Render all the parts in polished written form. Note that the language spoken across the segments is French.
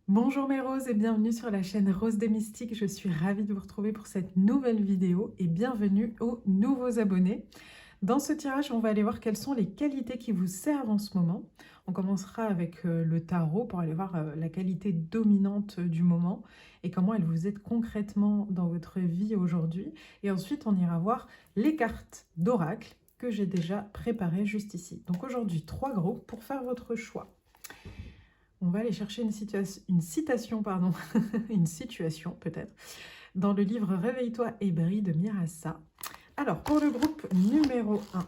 Bonjour mes roses et bienvenue sur la chaîne Rose des Mystiques. Je suis ravie de vous retrouver pour cette nouvelle vidéo et bienvenue aux nouveaux abonnés. Dans ce tirage, on va aller voir quelles sont les qualités qui vous servent en ce moment. On commencera avec le tarot pour aller voir la qualité dominante du moment et comment elle vous aide concrètement dans votre vie aujourd'hui. Et ensuite, on ira voir les cartes d'oracle que j'ai déjà préparées juste ici. Donc aujourd'hui, 3 groupes pour faire votre choix. On va aller chercher une citation, pardon, une situation peut-être, dans le livre Réveille-toi et brille de Mirassa. Alors, pour le groupe numéro 1,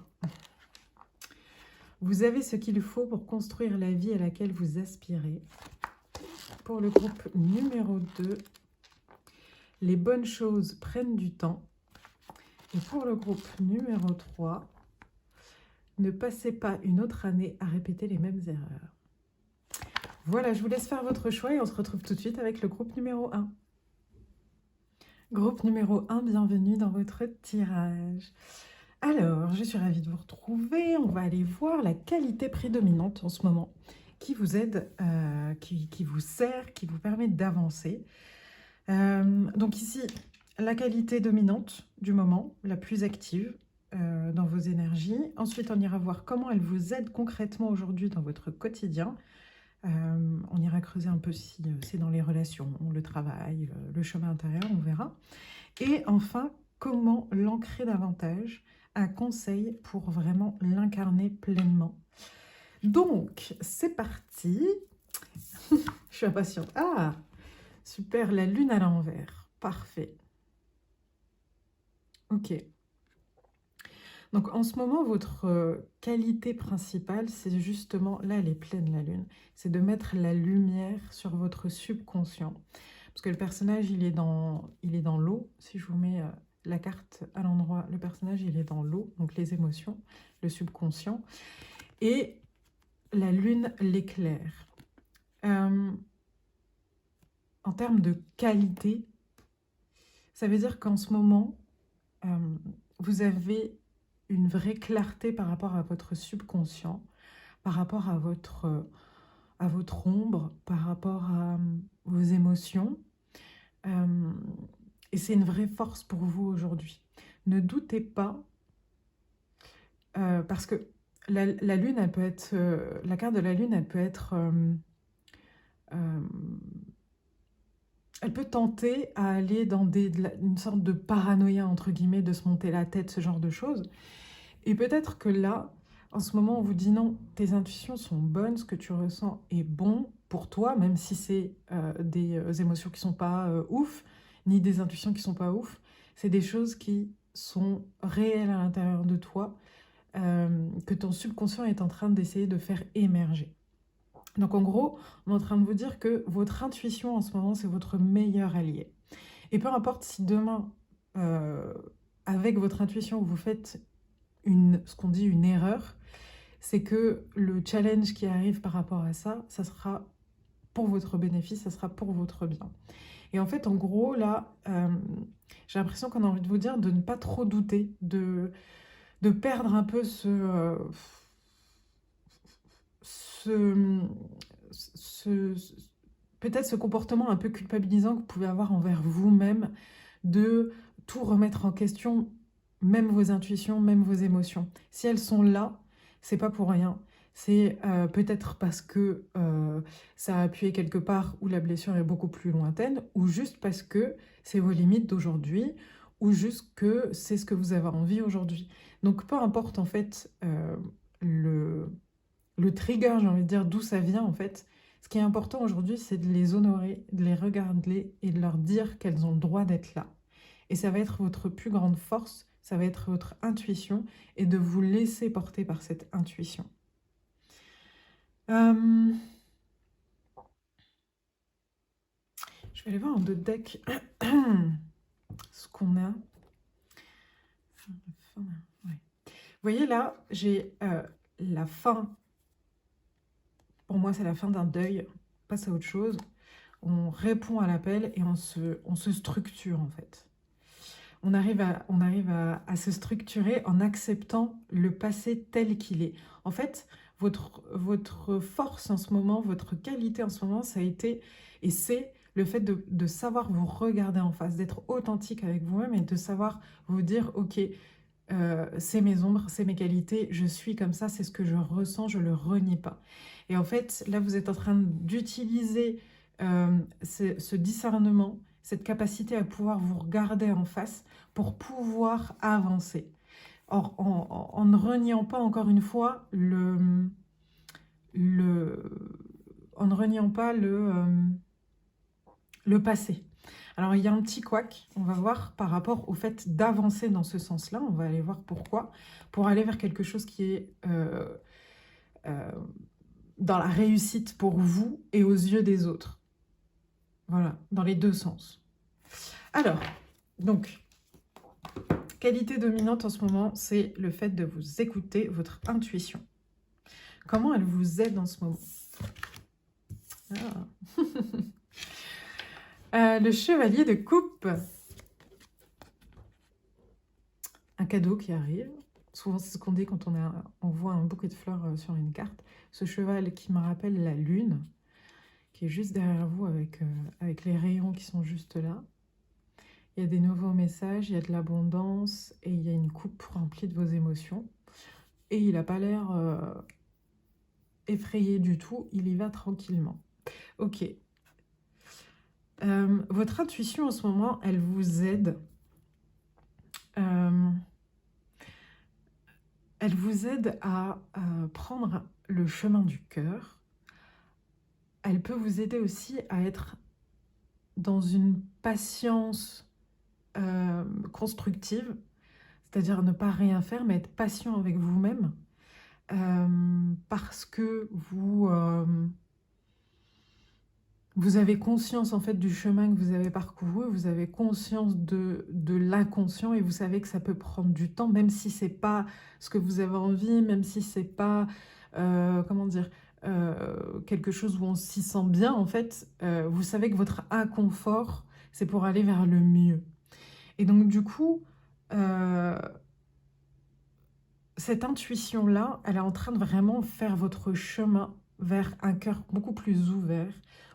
vous avez ce qu'il faut pour construire la vie à laquelle vous aspirez. Pour le groupe numéro 2, les bonnes choses prennent du temps. Et pour le groupe numéro 3, ne passez pas une autre année à répéter les mêmes erreurs. Voilà, je vous laisse faire votre choix et on se retrouve tout de suite avec le groupe numéro 1. Groupe numéro 1, bienvenue dans votre tirage. Alors, je suis ravie de vous retrouver. On va aller voir la qualité prédominante en ce moment qui vous aide, qui vous sert, qui vous permet d'avancer. Donc ici, la qualité dominante du moment, la plus active dans vos énergies. Ensuite, on ira voir comment elle vous aide concrètement aujourd'hui dans votre quotidien. On ira creuser un peu si c'est dans les relations, le travail, le chemin intérieur, on verra. Et enfin, comment l'ancrer davantage, un conseil pour vraiment l'incarner pleinement. Donc, c'est parti. Je suis impatiente. Ah, super, la lune à l'envers. Parfait. Ok. Donc en ce moment, votre qualité principale, c'est justement, là elle est pleine la lune, c'est de mettre la lumière sur votre subconscient. Parce que le personnage, il est dans l'eau. Si je vous mets la carte à l'endroit, le personnage, il est dans l'eau, donc les émotions, le subconscient. Et la lune l'éclaire. En termes de qualité, ça veut dire qu'en ce moment, vous avez une vraie clarté par rapport à votre subconscient, par rapport à votre ombre, par rapport à vos émotions. Et c'est une vraie force pour vous aujourd'hui. Ne doutez pas, parce que la lune, elle peut être, la carte de la lune, elle peut être, elle peut tenter à aller dans une sorte de paranoïa, entre guillemets, de se monter la tête, ce genre de choses. Et peut-être que là, en ce moment, on vous dit non, tes intuitions sont bonnes, ce que tu ressens est bon pour toi, même si c'est des émotions qui sont pas ouf, ni des intuitions qui sont pas ouf. C'est des choses qui sont réelles à l'intérieur de toi, que ton subconscient est en train d'essayer de faire émerger. Donc en gros, on est en train de vous dire que votre intuition en ce moment, c'est votre meilleur allié. Et peu importe si demain, avec votre intuition, vous faites ce qu'on dit une erreur, c'est que le challenge qui arrive par rapport à ça, ça sera pour votre bénéfice, ça sera pour votre bien. Et en fait, en gros, là, j'ai l'impression qu'on a envie de vous dire de ne pas trop douter, de perdre un peu ce, peut-être ce comportement un peu culpabilisant que vous pouvez avoir envers vous-même, de tout remettre en question, même vos intuitions, même vos émotions. Si elles sont là, c'est pas pour rien. C'est peut-être parce que ça a appuyé quelque part où la blessure est beaucoup plus lointaine, ou juste parce que c'est vos limites d'aujourd'hui, ou juste que c'est ce que vous avez envie aujourd'hui. Donc peu importe en fait le trigger, j'ai envie de dire, d'où ça vient en fait. Ce qui est important aujourd'hui, c'est de les honorer, de les regarder et de leur dire qu'elles ont le droit d'être là. Et ça va être votre plus grande force, ça va être votre intuition et de vous laisser porter par cette intuition. Je vais aller voir en deux decks ce qu'on a. Vous voyez là, j'ai la fin. Pour moi, c'est la fin d'un deuil. On passe à autre chose. On répond à l'appel et on se structure en fait. On arrive à se structurer en acceptant le passé tel qu'il est. En fait, votre force en ce moment, votre qualité en ce moment, ça a été et c'est le fait de savoir vous regarder en face, d'être authentique avec vous-même et de savoir vous dire, ok, c'est mes ombres, c'est mes qualités, je suis comme ça, c'est ce que je ressens, je le renie pas. Et en fait, là, vous êtes en train d'utiliser ce discernement, cette capacité à pouvoir vous regarder en face pour pouvoir avancer. Or, en ne reniant pas, encore une fois, le, en ne reniant pas le passé. Alors, il y a un petit couac, on va voir par rapport au fait d'avancer dans ce sens-là, on va aller voir pourquoi, pour aller vers quelque chose qui est euh, dans la réussite pour vous et aux yeux des autres. Voilà, dans les deux sens. Alors, donc, qualité dominante en ce moment, c'est le fait de vous écouter, votre intuition. Comment elle vous aide en ce moment? Le chevalier de coupe. Un cadeau qui arrive. Souvent, c'est ce qu'on dit quand on voit un bouquet de fleurs sur une carte. Ce cheval qui me rappelle la lune, qui est juste derrière vous avec les rayons qui sont juste là. Il y a des nouveaux messages, il y a de l'abondance et il y a une coupe remplie de vos émotions. Et il n'a pas l'air effrayé du tout, il y va tranquillement. Ok. Votre intuition en ce moment, elle vous aide. Elle vous aide à prendre le chemin du cœur. Elle peut vous aider aussi à être dans une patience constructive, c'est-à-dire ne pas rien faire, mais être patient avec vous-même, parce que vous avez conscience en fait du chemin que vous avez parcouru, vous avez conscience de l'inconscient et vous savez que ça peut prendre du temps, même si c'est pas ce que vous avez envie, même si c'est pas, comment dire, quelque chose où on s'y sent bien en fait, vous savez que votre inconfort, c'est pour aller vers le mieux. Et donc du coup, cette intuition-là, elle est en train de vraiment faire votre chemin vers un cœur beaucoup plus ouvert,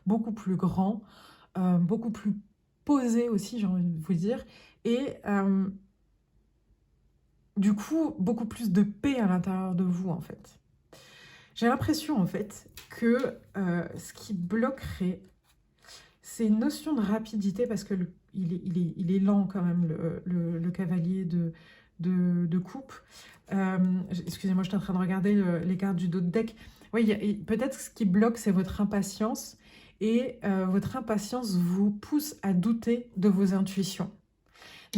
beaucoup plus grand, beaucoup plus posé aussi, j'ai envie de vous dire, et du coup, beaucoup plus de paix à l'intérieur de vous, en fait. J'ai l'impression, en fait, que ce qui bloquerait, c'est une notion de rapidité, parce que il est lent quand même, le cavalier de coupe. Excusez-moi, je suis en train de regarder les cartes du dos de deck. Oui, peut-être ce qui bloque, c'est votre impatience. Et votre impatience vous pousse à douter de vos intuitions.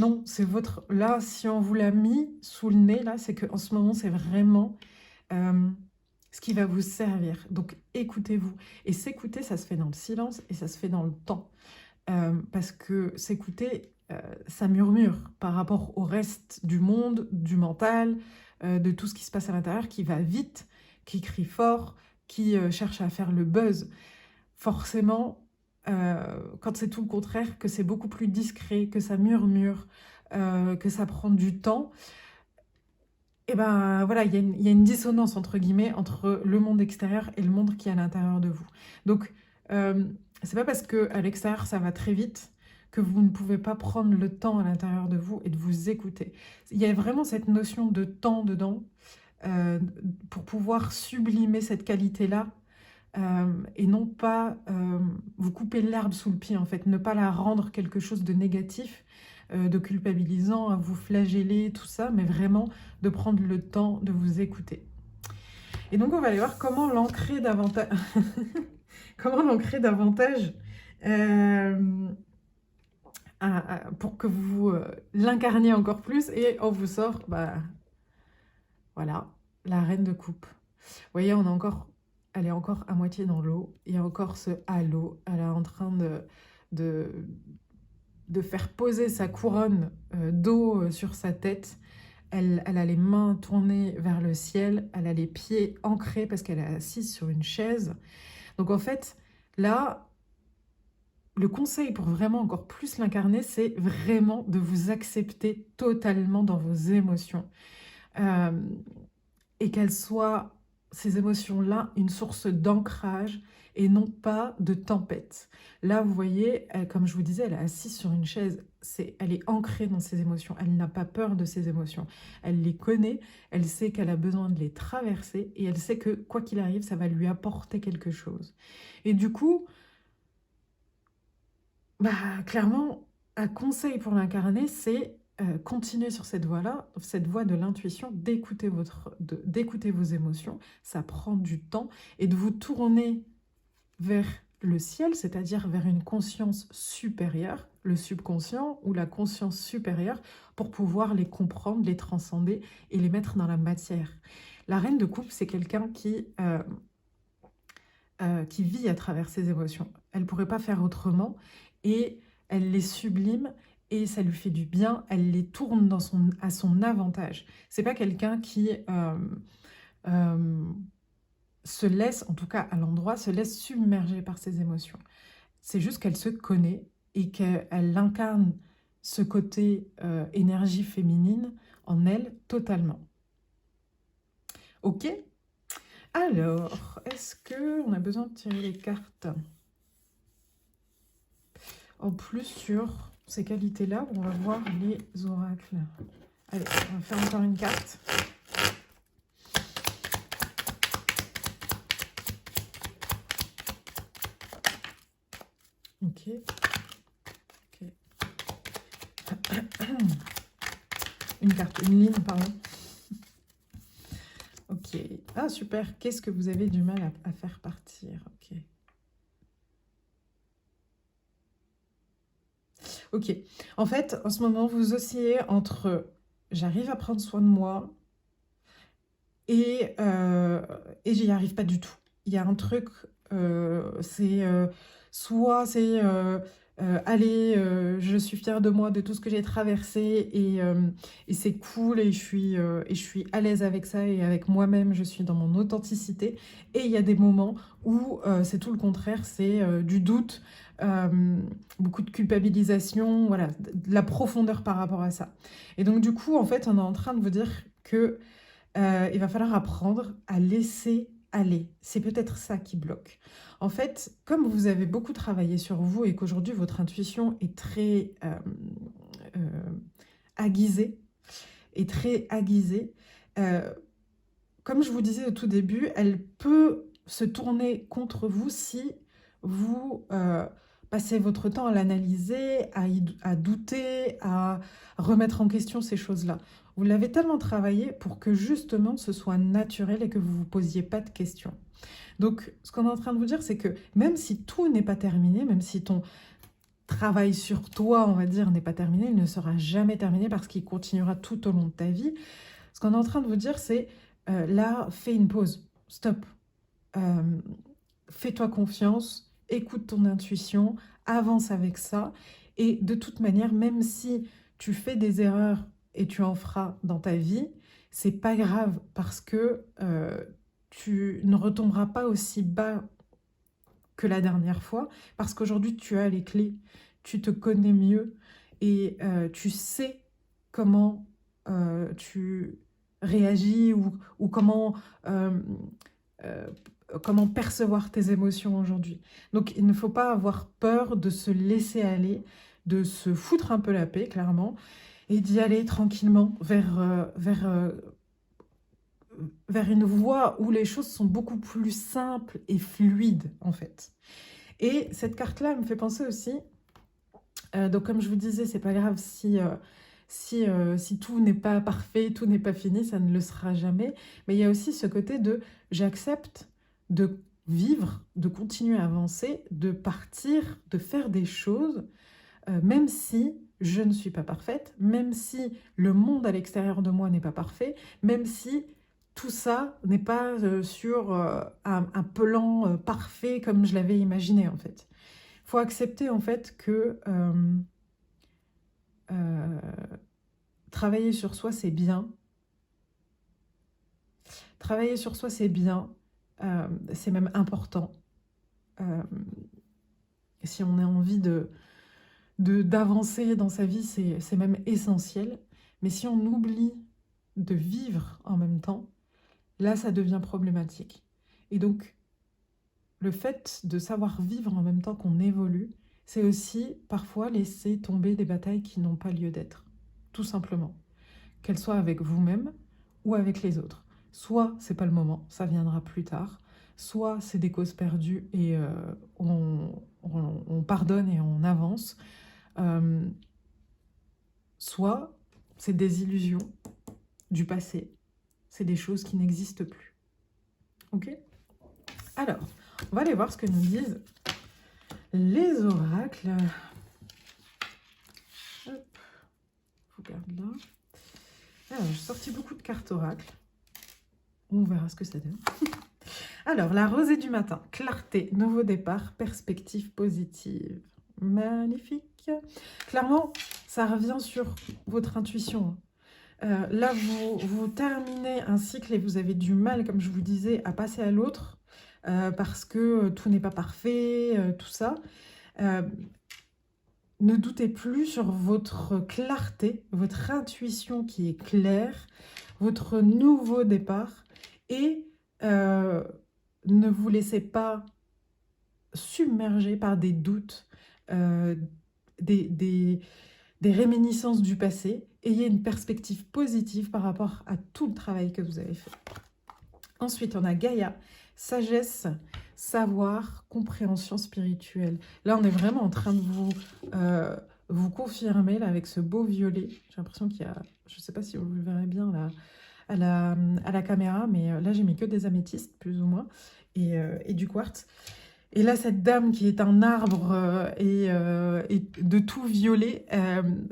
Non, c'est votre... Là, si on vous l'a mis sous le nez, là, c'est qu'en ce moment, c'est vraiment ce qui va vous servir. Donc, écoutez-vous. Et s'écouter, ça se fait dans le silence et ça se fait dans le temps. Parce que s'écouter, ça murmure par rapport au reste du monde, du mental, de tout ce qui se passe à l'intérieur, qui va vite, qui crie fort, qui cherche à faire le buzz. Forcément, quand c'est tout le contraire, que c'est beaucoup plus discret, que ça murmure, que ça prend du temps, et ben voilà, il y a une dissonance entre guillemets entre le monde extérieur et le monde qui est à l'intérieur de vous. Donc, c'est pas parce que à l'extérieur ça va très vite que vous ne pouvez pas prendre le temps à l'intérieur de vous et de vous écouter. Il y a vraiment cette notion de temps dedans pour pouvoir sublimer cette qualité-là et non pas vous couper l'herbe sous le pied en fait, ne pas la rendre quelque chose de négatif, de culpabilisant, à vous flageller, tout ça, mais vraiment de prendre le temps de vous écouter. Et donc on va aller voir comment l'ancrer davantage, comment l'ancrer davantage pour que vous l'incarniez encore plus, et on vous sort, bah, voilà, la reine de coupe. Vous voyez, elle est encore à moitié dans l'eau. Il y a encore ce halo. Elle est en train de faire poser sa couronne d'eau sur sa tête. Elle a les mains tournées vers le ciel. Elle a les pieds ancrés parce qu'elle est assise sur une chaise. Donc en fait, là, le conseil pour vraiment encore plus l'incarner, c'est vraiment de vous accepter totalement dans vos émotions. Et qu'elles soient ces émotions-là une source d'ancrage et non pas de tempête. Là, vous voyez, comme je vous disais, elle est assise sur une chaise, elle est ancrée dans ses émotions, elle n'a pas peur de ses émotions, elle les connaît, elle sait qu'elle a besoin de les traverser et elle sait que quoi qu'il arrive, ça va lui apporter quelque chose. Et du coup, bah, clairement, un conseil pour l'incarner, c'est continuer sur cette voie-là, cette voie de l'intuition, d'écouter vos émotions. Ça prend du temps et de vous tourner vers le ciel, c'est-à-dire vers une conscience supérieure, le subconscient ou la conscience supérieure, pour pouvoir les comprendre, les transcender et les mettre dans la matière. La reine de coupe, c'est quelqu'un qui vit à travers ses émotions. Elle ne pourrait pas faire autrement et elle les sublime et ça lui fait du bien, elle les tourne à son avantage. C'est pas quelqu'un qui euh, se laisse, en tout cas à l'endroit, se laisse submerger par ses émotions. C'est juste qu'elle se connaît et qu'elle incarne ce côté énergie féminine en elle totalement. Ok? Alors, est-ce qu'on a besoin de tirer les cartes en plus sur ces qualités-là? On va voir les oracles. Allez, on va faire encore une carte. Ok. Une carte, une ligne, pardon. Ok. Ah, super. Qu'est-ce que vous avez du mal à faire partir? Ok. Ok. En fait, en ce moment, vous oscillez entre j'arrive à prendre soin de moi et j'y arrive pas du tout. Il y a un truc, soit c'est allez, je suis fière de moi, de tout ce que j'ai traversé et c'est cool et je suis à l'aise avec ça et avec moi-même, je suis dans mon authenticité. Et il y a des moments où c'est tout le contraire, c'est du doute, euh, beaucoup de culpabilisation, voilà, de la profondeur par rapport à ça. Et donc du coup, en fait, on est en train de vous dire que il va falloir apprendre à laisser aller. C'est peut-être ça qui bloque. En fait, comme vous avez beaucoup travaillé sur vous et qu'aujourd'hui votre intuition est très euh, aiguisée, euh, comme je vous disais au tout début, elle peut se tourner contre vous si vous passez votre temps à l'analyser, à douter, à remettre en question ces choses-là. Vous l'avez tellement travaillé pour que justement ce soit naturel et que vous ne vous posiez pas de questions. Donc, ce qu'on est en train de vous dire, c'est que même si tout n'est pas terminé, même si ton travail sur toi, on va dire, n'est pas terminé, il ne sera jamais terminé parce qu'il continuera tout au long de ta vie. Ce qu'on est en train de vous dire, c'est là, fais une pause, stop. Euh, Fais-toi confiance, écoute ton intuition, avance avec ça. Et de toute manière, même si tu fais des erreurs et tu en feras dans ta vie, c'est pas grave parce que tu ne retomberas pas aussi bas que la dernière fois parce qu'aujourd'hui tu as les clés, tu te connais mieux et tu sais comment tu réagis ou euh, euh, comment percevoir tes émotions aujourd'hui. Donc il ne faut pas avoir peur de se laisser aller, de se foutre un peu la paix, clairement, et d'y aller tranquillement vers une voie où les choses sont beaucoup plus simples et fluides, en fait. Et cette carte-là me fait penser aussi, donc comme je vous disais, c'est pas grave si tout n'est pas parfait, tout n'est pas fini, ça ne le sera jamais. Mais il y a aussi ce côté de j'accepte de vivre, de continuer à avancer, de partir, de faire des choses, même si je ne suis pas parfaite, même si le monde à l'extérieur de moi n'est pas parfait, même si tout ça n'est pas sur un plan parfait comme je l'avais imaginé en fait. Il faut accepter en fait que euh, travailler sur soi, c'est bien. Travailler sur soi, c'est bien. C'est même important. Euh, si on a envie d'avancer dans sa vie, c'est même essentiel. Mais si on oublie de vivre en même temps, là, ça devient problématique. Et donc, le fait de savoir vivre en même temps qu'on évolue, c'est aussi parfois laisser tomber des batailles qui n'ont pas lieu d'être, tout simplement. Qu'elles soient avec vous-même ou avec les autres. Soit c'est pas le moment, ça viendra plus tard, soit c'est des causes perdues et on pardonne et on avance, euh, soit c'est des illusions du passé, c'est des choses qui n'existent plus. Ok? Alors, on va aller voir ce que nous disent les oracles. Hop, je vous garde là. Alors, j'ai sorti beaucoup de cartes oracles. On verra ce que ça donne. Alors, la rosée du matin, clarté, nouveau départ, perspective positive. Magnifique. Clairement, ça revient sur votre intuition. Là, vous terminez un cycle et vous avez du mal, comme je vous disais, à passer à l'autre parce que tout n'est pas parfait, tout ça. Ne doutez plus sur votre clarté, votre intuition qui est claire, votre nouveau départ et ne vous laissez pas submerger par des doutes, des réminiscences du passé. Ayez une perspective positive par rapport à tout le travail que vous avez fait. Ensuite, on a Gaïa, sagesse, savoir, compréhension spirituelle. Là, on est vraiment en train de vous confirmer là, avec ce beau violet. J'ai l'impression qu'il y a, je ne sais pas si vous le verrez bien là, à la caméra, mais là, j'ai mis que des améthystes, plus ou moins, et du quartz. Et là, cette dame qui est un arbre et de tout violet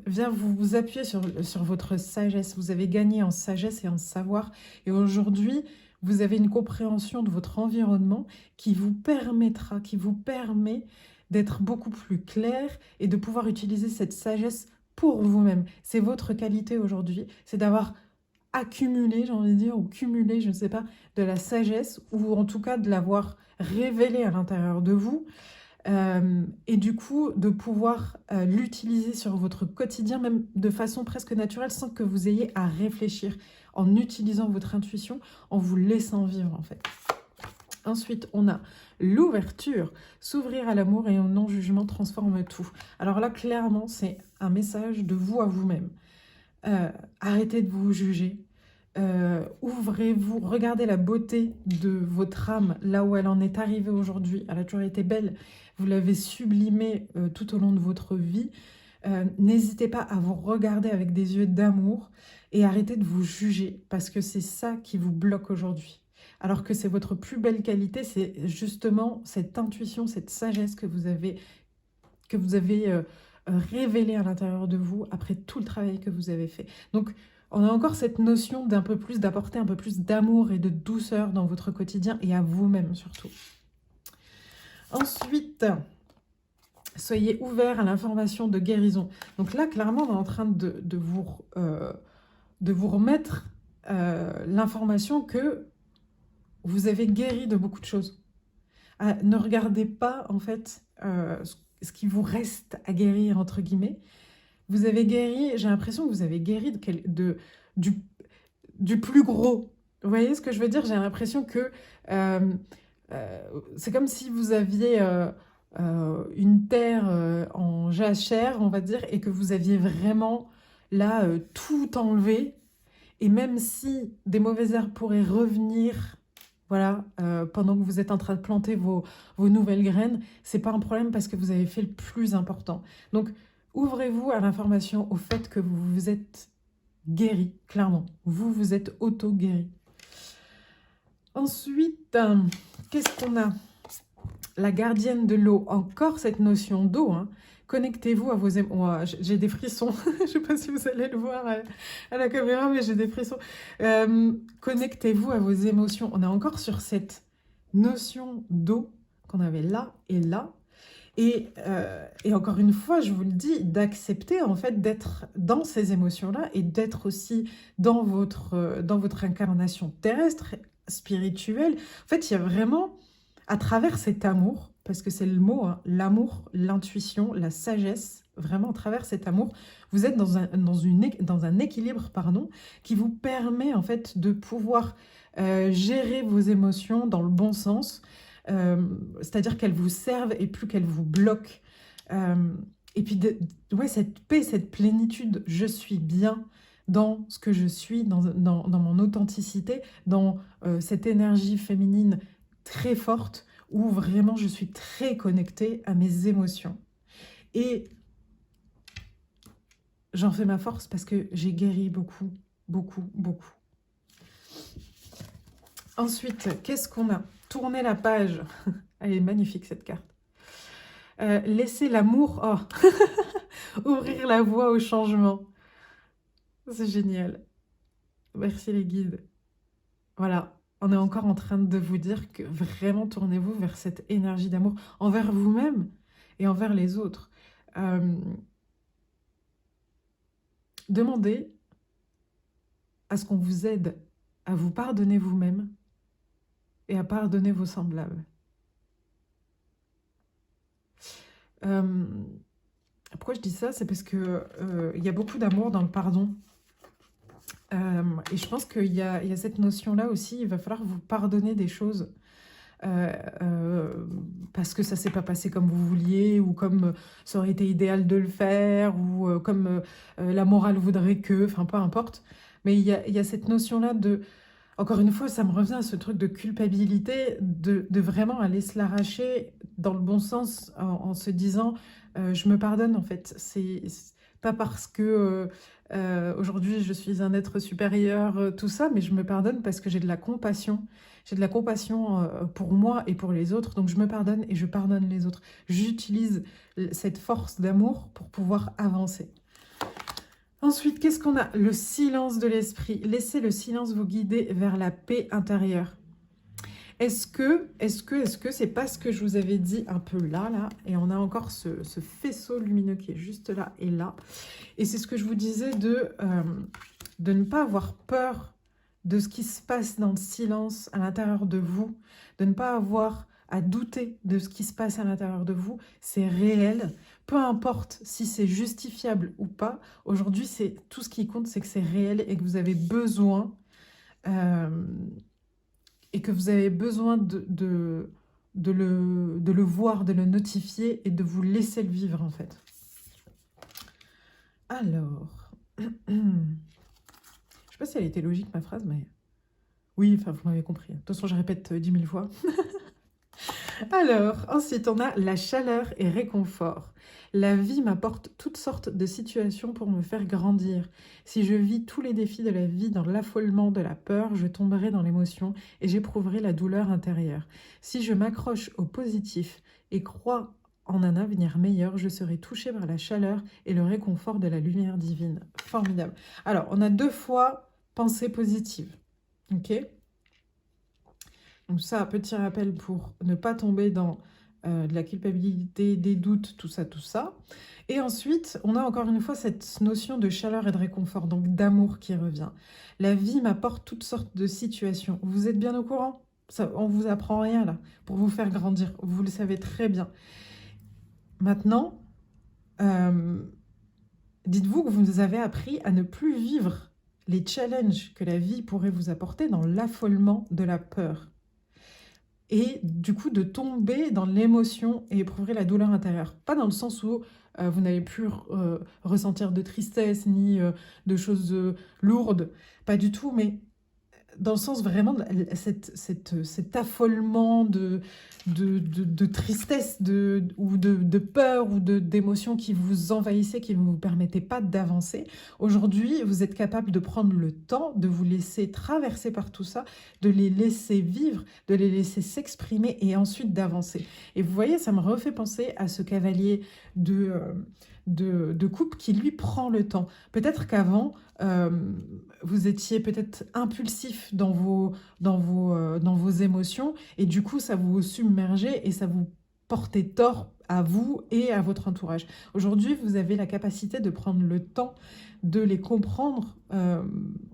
vient vous appuyer sur votre sagesse. Vous avez gagné en sagesse et en savoir. Et aujourd'hui, vous avez une compréhension de votre environnement qui vous permet d'être beaucoup plus clair et de pouvoir utiliser cette sagesse pour vous-même. C'est votre qualité aujourd'hui, c'est d'avoir accumulé, j'ai envie de dire, ou cumulé, je ne sais pas, de la sagesse, ou en tout cas de l'avoir révélée à l'intérieur de vous, et du coup de pouvoir l'utiliser sur votre quotidien, même de façon presque naturelle, sans que vous ayez à réfléchir, en utilisant votre intuition, en vous laissant vivre en fait. Ensuite, on a l'ouverture, s'ouvrir à l'amour et au non-jugement transforme tout. Alors là, clairement, c'est un message de vous à vous-même. Arrêtez de vous juger. Ouvrez-vous, regardez la beauté de votre âme, là où elle en est arrivée aujourd'hui. Elle a toujours été belle, vous l'avez sublimée tout au long de votre vie. N'hésitez pas à vous regarder avec des yeux d'amour et arrêtez de vous juger, parce que c'est ça qui vous bloque aujourd'hui. Alors que c'est votre plus belle qualité, c'est justement cette intuition, cette sagesse que vous avez révélée à l'intérieur de vous après tout le travail que vous avez fait. Donc, on a encore cette notion d'apporter un peu plus d'amour et de douceur dans votre quotidien et à vous-même surtout. Ensuite, soyez ouverts à l'information de guérison. Donc là, clairement, on est en train de vous remettre l'information que vous avez guéri de beaucoup de choses. Ne regardez pas, en fait, ce qui vous reste à guérir, entre guillemets. Vous avez guéri, j'ai l'impression que vous avez guéri du plus gros. Vous voyez ce que je veux dire? J'ai l'impression que c'est comme si vous aviez une terre en jachère, on va dire, et que vous aviez vraiment là tout enlevé. Et même si des mauvaises herbes pourraient revenir, voilà, pendant que vous êtes en train de planter vos nouvelles graines, c'est pas un problème parce que vous avez fait le plus important. Donc, ouvrez-vous à l'information, au fait que vous vous êtes guéri, clairement. Vous vous êtes auto-guéri. Ensuite, qu'est-ce qu'on a? La gardienne de l'eau, encore cette notion d'eau, hein. Connectez-vous à vos émotions. Oh, j'ai des frissons, je ne sais pas si vous allez le voir à la caméra, mais j'ai des frissons. Connectez-vous à vos émotions. On est encore sur cette notion d'eau qu'on avait là et là. Et encore une fois, je vous le dis, d'accepter en fait d'être dans ces émotions-là et d'être aussi dans votre incarnation terrestre, spirituelle. En fait, il y a vraiment, à travers cet amour, parce que c'est le mot, hein, l'amour, l'intuition, la sagesse, vraiment à travers cet amour, vous êtes dans un équilibre, pardon, qui vous permet en fait de pouvoir gérer vos émotions dans le bon sens, c'est-à-dire qu'elles vous servent et plus qu'elles vous bloquent. Euh, et puis, ouais, cette paix, cette plénitude, je suis bien dans ce que je suis, dans mon authenticité, dans cette énergie féminine très forte, où vraiment je suis très connectée à mes émotions. Et j'en fais ma force parce que j'ai guéri beaucoup, beaucoup, beaucoup. Ensuite, qu'est-ce qu'on a? Tourner la page. Elle est magnifique cette carte. Laisser l'amour, ouvrir la voie au changement. C'est génial. Merci les guides. Voilà, on est encore en train de vous dire que vraiment tournez-vous vers cette énergie d'amour envers vous-même et envers les autres. Demandez à ce qu'on vous aide à vous pardonner vous-même et à pardonner vos semblables. Pourquoi je dis ça? C'est parce que il y a beaucoup d'amour dans le pardon. Et je pense qu'il y a cette notion-là aussi, il va falloir vous pardonner des choses parce que ça ne s'est pas passé comme vous vouliez, ou comme ça aurait été idéal de le faire, ou comme la morale voudrait que, enfin peu importe. Mais il y a cette notion-là de, encore une fois, ça me revient à ce truc de culpabilité, de vraiment aller se l'arracher dans le bon sens, en se disant je me pardonne en fait. C'est pas parce que aujourd'hui je suis un être supérieur, tout ça, mais je me pardonne parce que j'ai de la compassion. J'ai de la compassion pour moi et pour les autres, donc je me pardonne et je pardonne les autres. J'utilise cette force d'amour pour pouvoir avancer. Ensuite, qu'est-ce qu'on a? Le silence de l'esprit. Laissez le silence vous guider vers la paix intérieure. Est-ce que c'est pas ce que je vous avais dit un peu là, et on a encore ce faisceau lumineux qui est juste là et là. Et c'est ce que je vous disais de ne pas avoir peur de ce qui se passe dans le silence à l'intérieur de vous, de ne pas avoir à douter de ce qui se passe à l'intérieur de vous. C'est réel, peu importe si c'est justifiable ou pas. Aujourd'hui, tout ce qui compte, c'est que c'est réel et que vous avez besoin et que vous avez besoin de le voir, de le notifier et de vous laisser le vivre en fait. Alors, je sais pas si elle était logique ma phrase, mais oui, enfin vous m'avez compris. De toute façon, je répète 10 000 fois. Alors, ensuite, on a la chaleur et réconfort. La vie m'apporte toutes sortes de situations pour me faire grandir. Si je vis tous les défis de la vie dans l'affolement de la peur, je tomberai dans l'émotion et j'éprouverai la douleur intérieure. Si je m'accroche au positif et crois en un avenir meilleur, je serai touchée par la chaleur et le réconfort de la lumière divine. Formidable. Alors, on a 2 fois pensée positive. Ok ? Donc ça, petit rappel pour ne pas tomber dans de la culpabilité, des doutes, tout ça, tout ça. Et ensuite, on a encore une fois cette notion de chaleur et de réconfort, donc d'amour qui revient. La vie m'apporte toutes sortes de situations. Vous êtes bien au courant? Ça, on ne vous apprend rien là, pour vous faire grandir. Vous le savez très bien. Maintenant, dites-vous que vous avez appris à ne plus vivre les challenges que la vie pourrait vous apporter dans l'affolement de la peur. Et du coup, de tomber dans l'émotion et éprouver la douleur intérieure. Pas dans le sens où vous n'avez plus ressentir de tristesse ni de choses lourdes, pas du tout, mais dans le sens vraiment de cet affolement de tristesse ou de peur ou d'émotions qui vous envahissaient, qui ne vous permettaient pas d'avancer. Aujourd'hui, vous êtes capable de prendre le temps de vous laisser traverser par tout ça, de les laisser vivre, de les laisser s'exprimer et ensuite d'avancer. Et vous voyez, ça me refait penser à ce cavalier de coupe qui lui prend le temps. Peut-être qu'avant, vous étiez peut-être impulsif dans vos émotions et du coup ça vous submergeait et ça vous portait tort à vous et à votre entourage. Aujourd'hui, vous avez la capacité de prendre le temps de les comprendre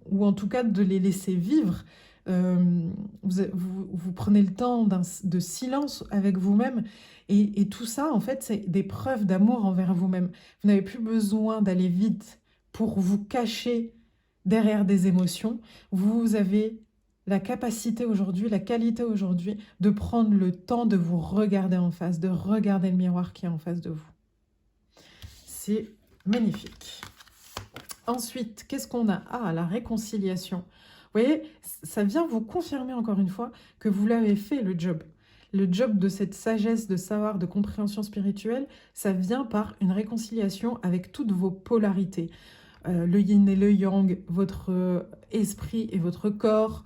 ou en tout cas de les laisser vivre vous prenez le temps de silence avec vous-même. Et tout ça, en fait, c'est des preuves d'amour envers vous-même. Vous n'avez plus besoin d'aller vite pour vous cacher derrière des émotions. Vous avez la capacité aujourd'hui, la qualité aujourd'hui de prendre le temps de vous regarder en face, de regarder le miroir qui est en face de vous. C'est magnifique. Ensuite, qu'est-ce qu'on a? Ah, la réconciliation. Vous voyez, ça vient vous confirmer encore une fois que vous l'avez fait, le job. Le job de cette sagesse, de savoir, de compréhension spirituelle, ça vient par une réconciliation avec toutes vos polarités. Le yin et le yang, votre esprit et votre corps,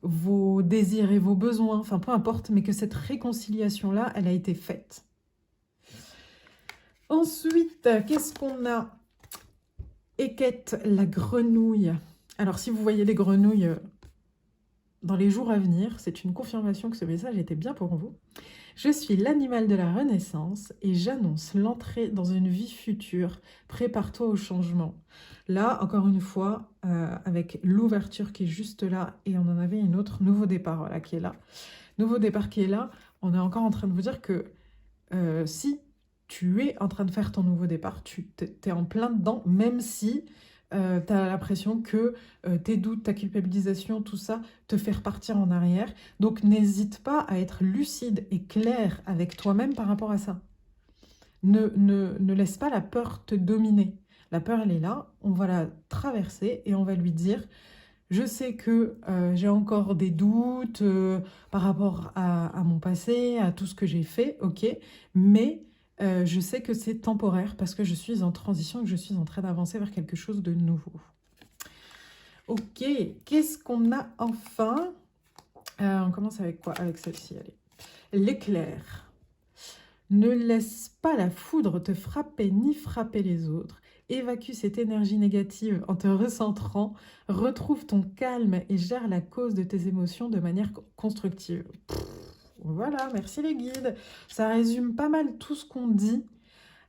vos désirs et vos besoins, enfin peu importe, mais que cette réconciliation-là, elle a été faite. Ensuite, qu'est-ce qu'on a? Équette, la grenouille. Alors, si vous voyez les grenouilles dans les jours à venir, c'est une confirmation que ce message était bien pour vous. Je suis l'animal de la renaissance et j'annonce l'entrée dans une vie future. Prépare-toi au changement. Là, encore une fois, avec l'ouverture qui est juste là, et on en avait une autre, nouveau départ, voilà, qui est là. Nouveau départ qui est là, on est encore en train de vous dire que si tu es en train de faire ton nouveau départ, tu es en plein dedans, même si tu as l'impression que tes doutes, ta culpabilisation, tout ça, te fait repartir en arrière. Donc n'hésite pas à être lucide et clair avec toi-même par rapport à ça. Ne laisse pas la peur te dominer. La peur, elle est là, on va la traverser et on va lui dire, je sais que j'ai encore des doutes par rapport à mon passé, à tout ce que j'ai fait, ok, mais je sais que c'est temporaire parce que je suis en transition et que je suis en train d'avancer vers quelque chose de nouveau. Ok, qu'est-ce qu'on a enfin? On commence avec quoi? Avec celle-ci, allez. L'éclair. Ne laisse pas la foudre te frapper ni frapper les autres. Évacue cette énergie négative en te recentrant. Retrouve ton calme et gère la cause de tes émotions de manière constructive. Voilà, merci les guides. Ça résume pas mal tout ce qu'on dit.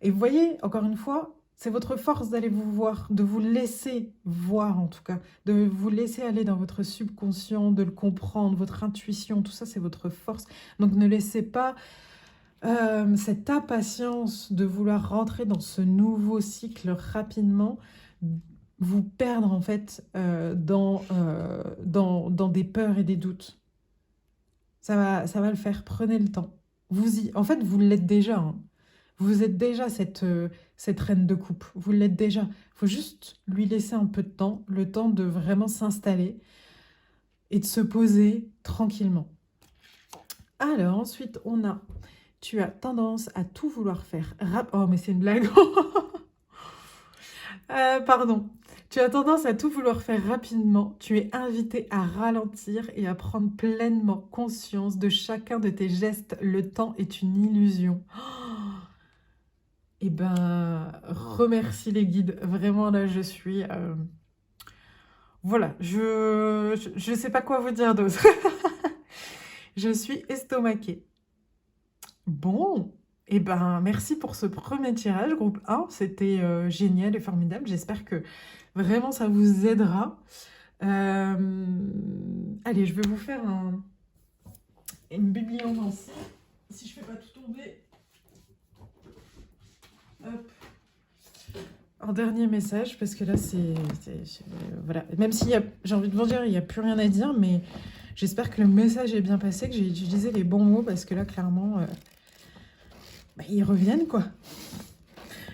Et vous voyez, encore une fois, c'est votre force d'aller vous voir, de vous laisser voir en tout cas, de vous laisser aller dans votre subconscient, de le comprendre, votre intuition, tout ça c'est votre force. Donc ne laissez pas cette impatience de vouloir rentrer dans ce nouveau cycle rapidement, vous perdre en fait dans des peurs et des doutes. Ça va le faire, prenez le temps. En fait, vous l'êtes déjà. Hein. Vous êtes déjà cette reine de coupe. Vous l'êtes déjà. Il faut juste lui laisser un peu de temps, le temps de vraiment s'installer et de se poser tranquillement. Alors, ensuite, on a... Tu as tendance à tout vouloir faire. Oh, mais c'est une blague. Pardon. Tu as tendance à tout vouloir faire rapidement. Tu es invité à ralentir et à prendre pleinement conscience de chacun de tes gestes. Le temps est une illusion. Eh ben, remercie les guides. Vraiment, là, je suis... Voilà, je sais pas quoi vous dire d'autre. Je suis estomaquée. Bon, eh ben, merci pour ce premier tirage, groupe 1. C'était génial et formidable. J'espère que vraiment ça vous aidera. Allez, je vais vous faire une bibliomancie. Si je fais pas tout tomber. Hop. Un dernier message, parce que là, voilà. Même si j'ai envie de vous dire, il n'y a plus rien à dire, mais j'espère que le message est bien passé, que j'ai utilisé les bons mots, parce que là, clairement... ils reviennent, quoi.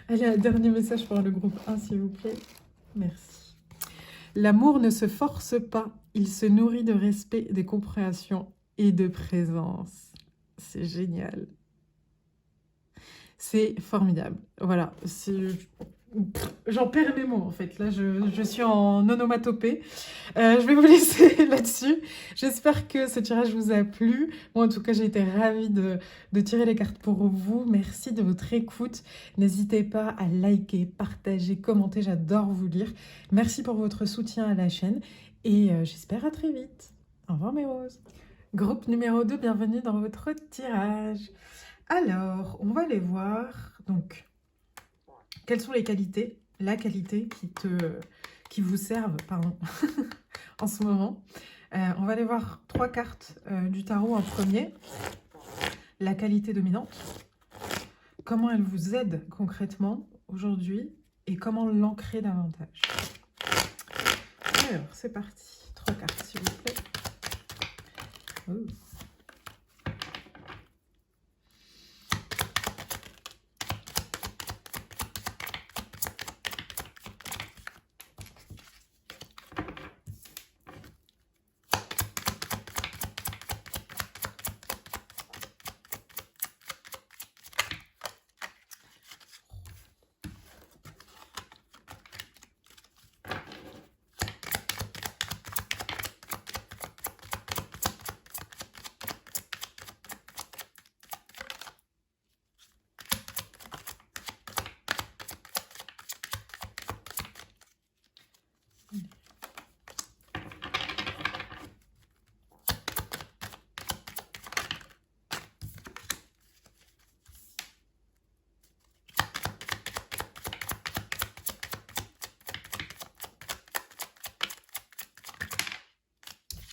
Allez, un dernier message pour le groupe 1, s'il vous plaît. Merci. L'amour ne se force pas. Il se nourrit de respect, de compréhension et de présence. C'est génial. C'est formidable. Voilà. J'en perds mes mots, en fait. Là, je suis en onomatopée. Je vais vous laisser là-dessus. J'espère que ce tirage vous a plu. Moi, en tout cas, j'ai été ravie de tirer les cartes pour vous. Merci de votre écoute. N'hésitez pas à liker, partager, commenter. J'adore vous lire. Merci pour votre soutien à la chaîne. Et j'espère à très vite. Au revoir, mes roses. Groupe numéro 2, bienvenue dans votre tirage. Alors, on va aller voir. Donc... Quelles sont les qualités? La qualité qui vous servent, pardon, en ce moment. On va aller voir 3 cartes du tarot en premier. La qualité dominante. Comment elle vous aide concrètement aujourd'hui et comment l'ancrer davantage. Alors, c'est parti. 3 cartes, s'il vous plaît. Oh.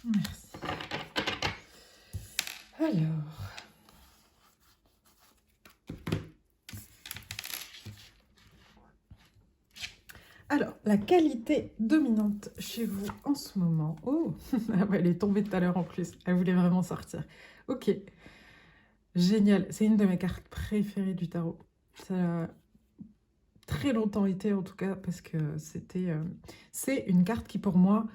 Merci. Alors, la qualité dominante chez vous en ce moment. Oh, ah ouais, elle est tombée tout à l'heure en plus. Elle voulait vraiment sortir. Ok, génial. C'est une de mes cartes préférées du tarot. Ça a très longtemps été en tout cas parce que c'est une carte qui pour moi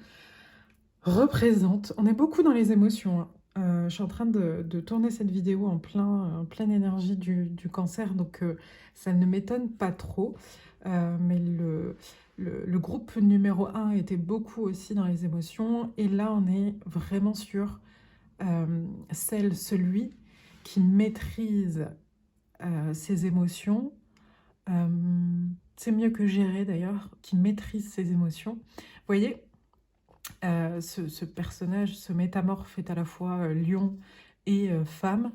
représente. On est beaucoup dans les émotions, hein. Je suis en train de tourner cette vidéo en pleine énergie du cancer, donc ça ne m'étonne pas trop. Mais le groupe numéro 1 était beaucoup aussi dans les émotions. Et là, on est vraiment sur celui qui maîtrise ses émotions. C'est mieux que gérer d'ailleurs, qui maîtrise ses émotions. Vous voyez, ce personnage, ce métamorphe est à la fois lion et femme.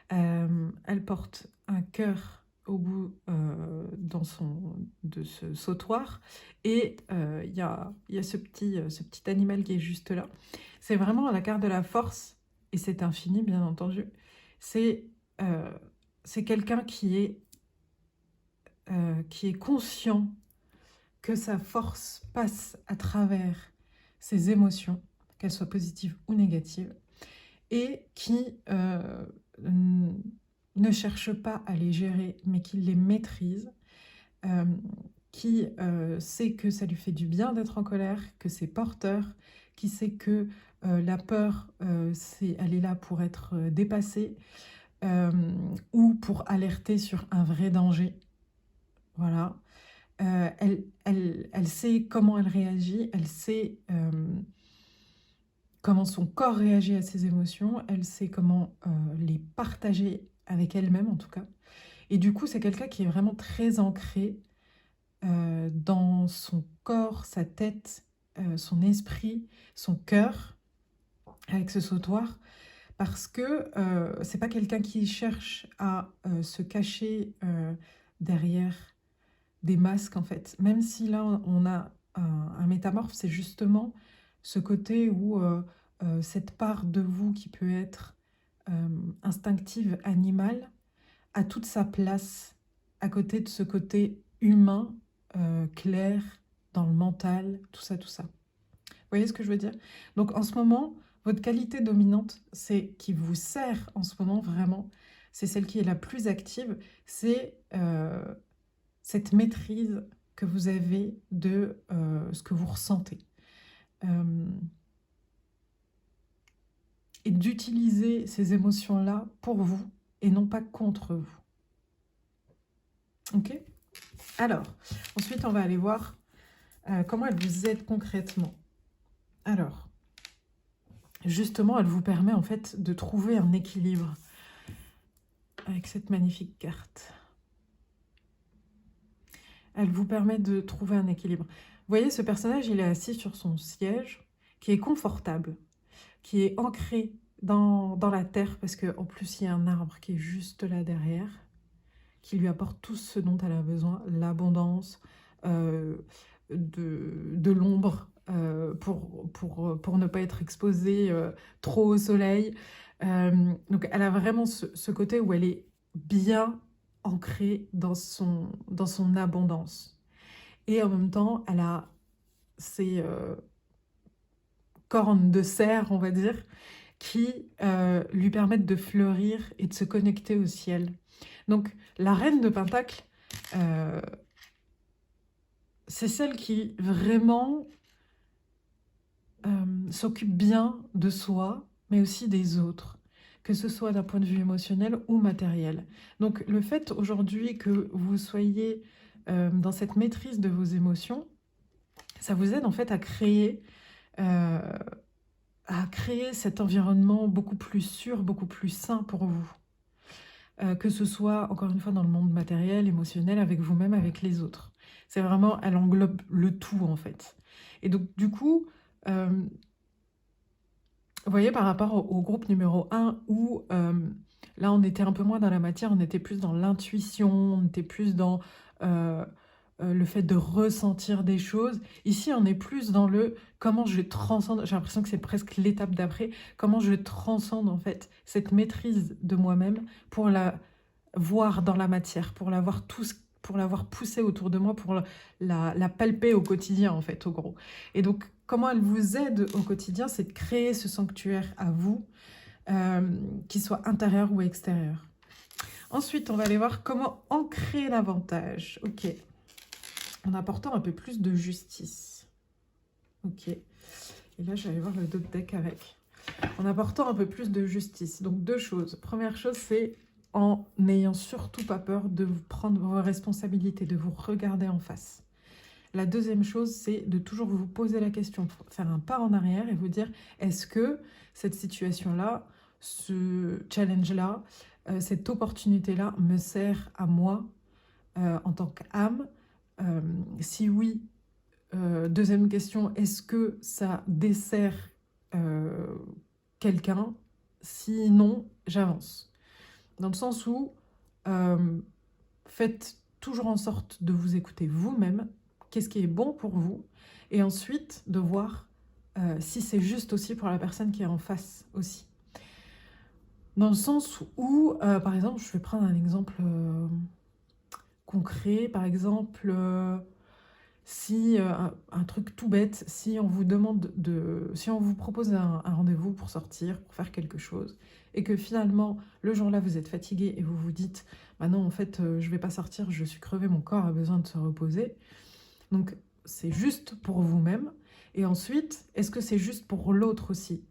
Elle porte un cœur au bout de ce sautoir et il y a ce petit animal qui est juste là. C'est vraiment la carte de la force et c'est infini bien entendu. C'est quelqu'un qui est conscient que sa force passe à travers ses émotions, qu'elles soient positives ou négatives, et qui ne cherche pas à les gérer, mais qui les maîtrise, qui sait que ça lui fait du bien d'être en colère, que c'est porteur, qui sait que la peur, elle est là pour être dépassée, ou pour alerter sur un vrai danger. Voilà. Elle sait comment elle réagit, elle sait comment son corps réagit à ses émotions, elle sait comment les partager avec elle-même en tout cas. Et du coup, c'est quelqu'un qui est vraiment très ancré dans son corps, sa tête, son esprit, son cœur, avec ce sautoir, parce que c'est pas quelqu'un qui cherche à se cacher derrière des masques en fait. Même si là on a un métamorphe, c'est justement ce côté où cette part de vous qui peut être instinctive, animale, a toute sa place à côté de ce côté humain, clair, dans le mental, tout ça, tout ça. Vous voyez ce que je veux dire? Donc en ce moment, votre qualité dominante, c'est qui vous sert en ce moment vraiment, c'est celle qui est la plus active, c'est cette maîtrise que vous avez de ce que vous ressentez. Et d'utiliser ces émotions-là pour vous et non pas contre vous. Ok? Alors, ensuite, on va aller voir comment elle vous aide concrètement. Alors, justement, elle vous permet en fait de trouver un équilibre avec cette magnifique carte. Elle vous permet de trouver un équilibre. Vous voyez, ce personnage, il est assis sur son siège, qui est confortable, qui est ancré dans la terre, parce qu'en plus, il y a un arbre qui est juste là derrière, qui lui apporte tout ce dont elle a besoin, l'abondance, de l'ombre pour ne pas être exposée trop au soleil. Donc elle a vraiment ce côté où elle est bien ancrée dans son abondance. Et en même temps, elle a ses cornes de cerf, on va dire, qui lui permettent de fleurir et de se connecter au ciel. Donc la reine de Pentacle, euh, c'est celle qui vraiment s'occupe bien de soi, mais aussi des autres, que ce soit d'un point de vue émotionnel ou matériel. Donc le fait aujourd'hui que vous soyez dans cette maîtrise de vos émotions, ça vous aide en fait euh, à créer cet environnement beaucoup plus sûr, beaucoup plus sain pour vous. Que ce soit, encore une fois, dans le monde matériel, émotionnel, avec vous-même, avec les autres. C'est vraiment, elle englobe le tout, en fait. Et donc, du coup, vous voyez, par rapport au groupe numéro 1, où là, on était un peu moins dans la matière, on était plus dans l'intuition, on était plus dans le fait de ressentir des choses. Ici, on est plus dans le comment je transcende, j'ai l'impression que c'est presque l'étape d'après, comment je transcende en fait cette maîtrise de moi-même pour la voir dans la matière, pour la voir pour l'avoir poussée autour de moi, pour la palper au quotidien en fait, au gros. Et donc, comment elle vous aide au quotidien, c'est de créer ce sanctuaire à vous, qu'il soit intérieur ou extérieur. Ensuite, on va aller voir comment ancrer l'avantage. Ok. En apportant un peu plus de justice. Ok. Et là, je vais aller voir le dos de deck avec. En apportant un peu plus de justice. Donc, deux choses. Première chose, c'est en n'ayant surtout pas peur de vous prendre vos responsabilités, de vous regarder en face. La deuxième chose, c'est de toujours vous poser la question, faire un pas en arrière et vous dire, est-ce que cette situation-là, ce challenge-là, cette opportunité-là me sert à moi en tant qu'âme? Si oui, deuxième question, est-ce que ça dessert quelqu'un? Sinon, j'avance. Dans le sens où faites toujours en sorte de vous écouter vous-même, qu'est-ce qui est bon pour vous, et ensuite de voir si c'est juste aussi pour la personne qui est en face aussi. Dans le sens où, par exemple, je vais prendre un exemple concret, par exemple, si un truc tout bête, si on vous demande si on vous propose un rendez-vous pour sortir, pour faire quelque chose, et que finalement le jour-là vous êtes fatigué et vous vous dites, bah non en fait je vais pas sortir, je suis crevé, mon corps a besoin de se reposer. Donc c'est juste pour vous-même. Et ensuite, est-ce que c'est juste pour l'autre aussi?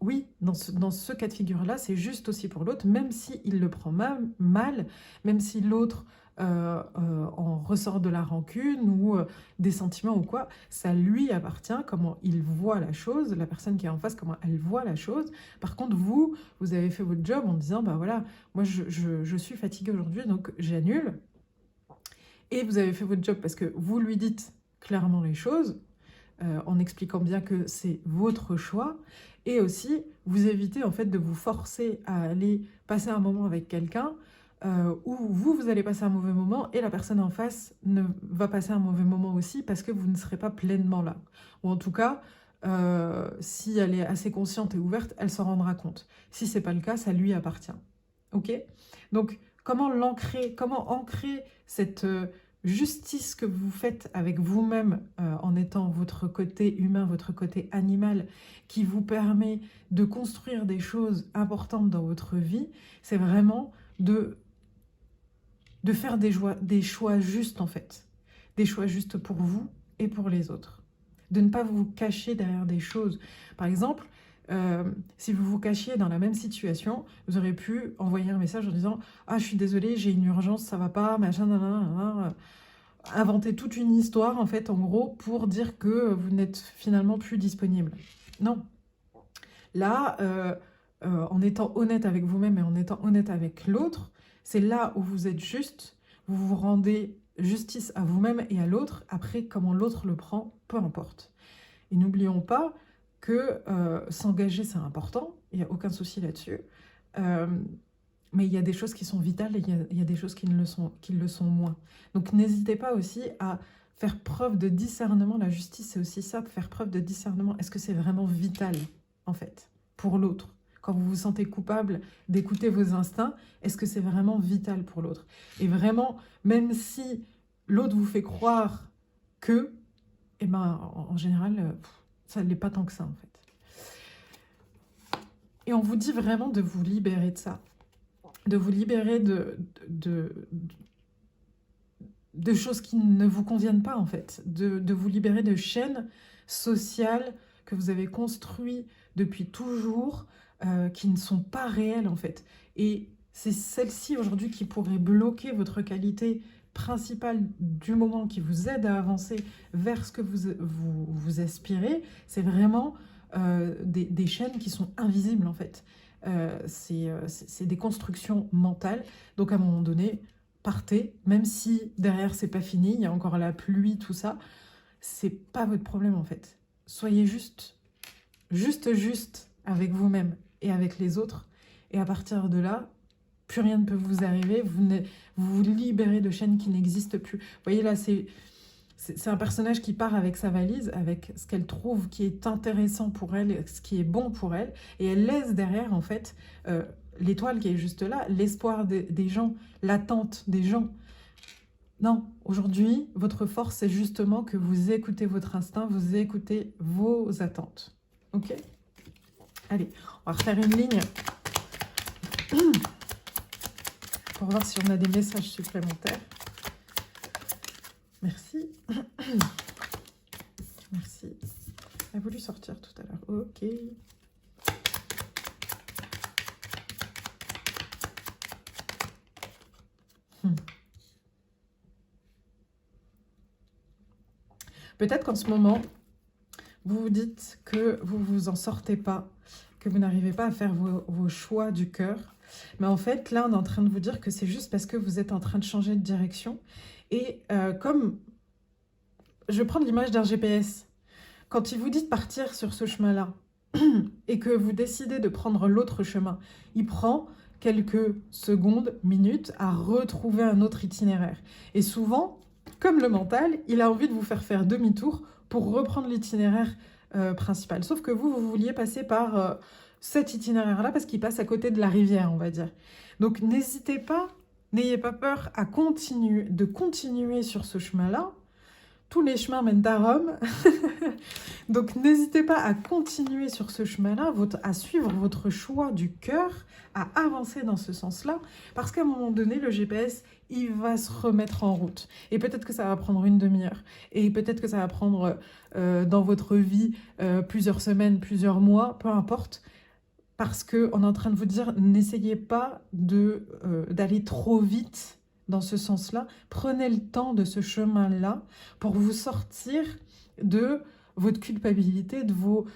Oui, dans ce cas de figure-là, c'est juste aussi pour l'autre, même s'il le prend mal, même si l'autre en ressort de la rancune ou des sentiments ou quoi, ça lui appartient, comment il voit la chose, la personne qui est en face, comment elle voit la chose. Par contre, vous avez fait votre job en disant, bah voilà, moi je suis fatiguée aujourd'hui, donc j'annule. Et vous avez fait votre job parce que vous lui dites clairement les choses, en expliquant bien que c'est votre choix, et aussi vous évitez en fait de vous forcer à aller passer un moment avec quelqu'un où vous allez passer un mauvais moment et la personne en face va passer un mauvais moment aussi parce que vous ne serez pas pleinement là. Ou en tout cas, si elle est assez consciente et ouverte, elle s'en rendra compte. Si c'est pas le cas, ça lui appartient. Ok? Donc comment ancrer cette justice que vous faites avec vous-même en étant votre côté humain, votre côté animal, qui vous permet de construire des choses importantes dans votre vie, c'est vraiment de faire des choix justes en fait. Des choix justes pour vous et pour les autres. De ne pas vous cacher derrière des choses. Par exemple, si vous vous cachiez dans la même situation, vous aurez pu envoyer un message en disant « Ah, je suis désolée, j'ai une urgence, ça va pas, machin, nanana, inventer toute une histoire, en fait, en gros, pour dire que vous n'êtes finalement plus disponible. » Non. Là, en étant honnête avec vous-même et en étant honnête avec l'autre, c'est là où vous êtes juste, vous vous rendez justice à vous-même et à l'autre. Après, comment l'autre le prend, peu importe. Et n'oublions pas que s'engager, c'est important, il n'y a aucun souci là-dessus. Mais il y a des choses qui sont vitales et il y a des choses qui le sont moins. Donc n'hésitez pas aussi à faire preuve de discernement. La justice, c'est aussi ça, faire preuve de discernement. Est-ce que c'est vraiment vital, en fait, pour l'autre? Quand vous vous sentez coupable d'écouter vos instincts, est-ce que c'est vraiment vital pour l'autre? Et vraiment, même si l'autre vous fait croire que, eh ben, en général, ça ne l'est pas tant que ça, en fait. Et on vous dit vraiment de vous libérer de ça, de vous libérer de choses qui ne vous conviennent pas, en fait, de vous libérer de chaînes sociales que vous avez construites depuis toujours, qui ne sont pas réelles, en fait. Et c'est celle-ci, aujourd'hui, qui pourrait bloquer votre qualité principale du moment, qui vous aide à avancer vers ce que vous aspirez. C'est vraiment des chaînes qui sont invisibles, en fait. C'est des constructions mentales. Donc, à un moment donné, partez, même si derrière c'est pas fini, il y a encore la pluie, tout ça, c'est pas votre problème, en fait. Soyez juste avec vous-même et avec les autres, et à partir de là, plus rien ne peut vous arriver, vous vous libérez de chaînes qui n'existent plus. Vous voyez là, c'est un personnage qui part avec sa valise, avec ce qu'elle trouve qui est intéressant pour elle, ce qui est bon pour elle, et elle laisse derrière, en fait, l'étoile qui est juste là, l'espoir des gens, l'attente des gens. Non, aujourd'hui, votre force, c'est justement que vous écoutez votre instinct, vous écoutez vos attentes. Ok? Allez, on va refaire une ligne pour voir si on a des messages supplémentaires. Merci. Merci. Elle a voulu sortir tout à l'heure. Ok. Peut-être qu'en ce moment, vous vous dites que vous ne vous en sortez pas, que vous n'arrivez pas à faire vos choix du cœur. Mais en fait, là, on est en train de vous dire que c'est juste parce que vous êtes en train de changer de direction. Et comme, je vais prendre l'image d'un GPS. Quand il vous dit de partir sur ce chemin-là et que vous décidez de prendre l'autre chemin, il prend quelques secondes, minutes à retrouver un autre itinéraire. Et souvent, comme le mental, il a envie de vous faire demi-tour pour reprendre l'itinéraire principal. Sauf que vous vouliez passer par cet itinéraire-là parce qu'il passe à côté de la rivière, on va dire. Donc n'hésitez pas, n'ayez pas peur à continuer sur ce chemin-là. Tous les chemins mènent à Rome. Donc n'hésitez pas à continuer sur ce chemin-là, à suivre votre choix du cœur, à avancer dans ce sens-là, parce qu'à un moment donné, le GPS, il va se remettre en route. Et peut-être que ça va prendre une demi-heure, et peut-être que ça va prendre dans votre vie plusieurs semaines, plusieurs mois, peu importe, parce qu'on est en train de vous dire, n'essayez pas d'aller trop vite dans ce sens-là. Prenez le temps de ce chemin-là pour vous sortir de votre culpabilité, de vos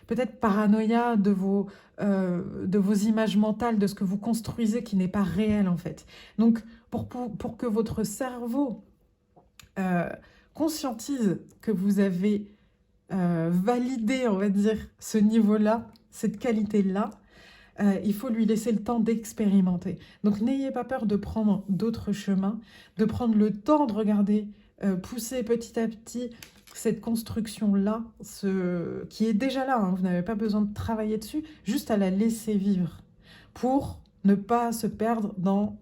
peut-être paranoïa, de vos images mentales, de ce que vous construisez qui n'est pas réel, en fait. Donc, pour que votre cerveau conscientise que vous avez validé, on va dire, ce niveau-là, cette qualité-là, il faut lui laisser le temps d'expérimenter. Donc n'ayez pas peur de prendre d'autres chemins, de prendre le temps de regarder, pousser petit à petit cette construction-là, qui est déjà là, hein, vous n'avez pas besoin de travailler dessus, juste à la laisser vivre, pour ne pas se perdre dans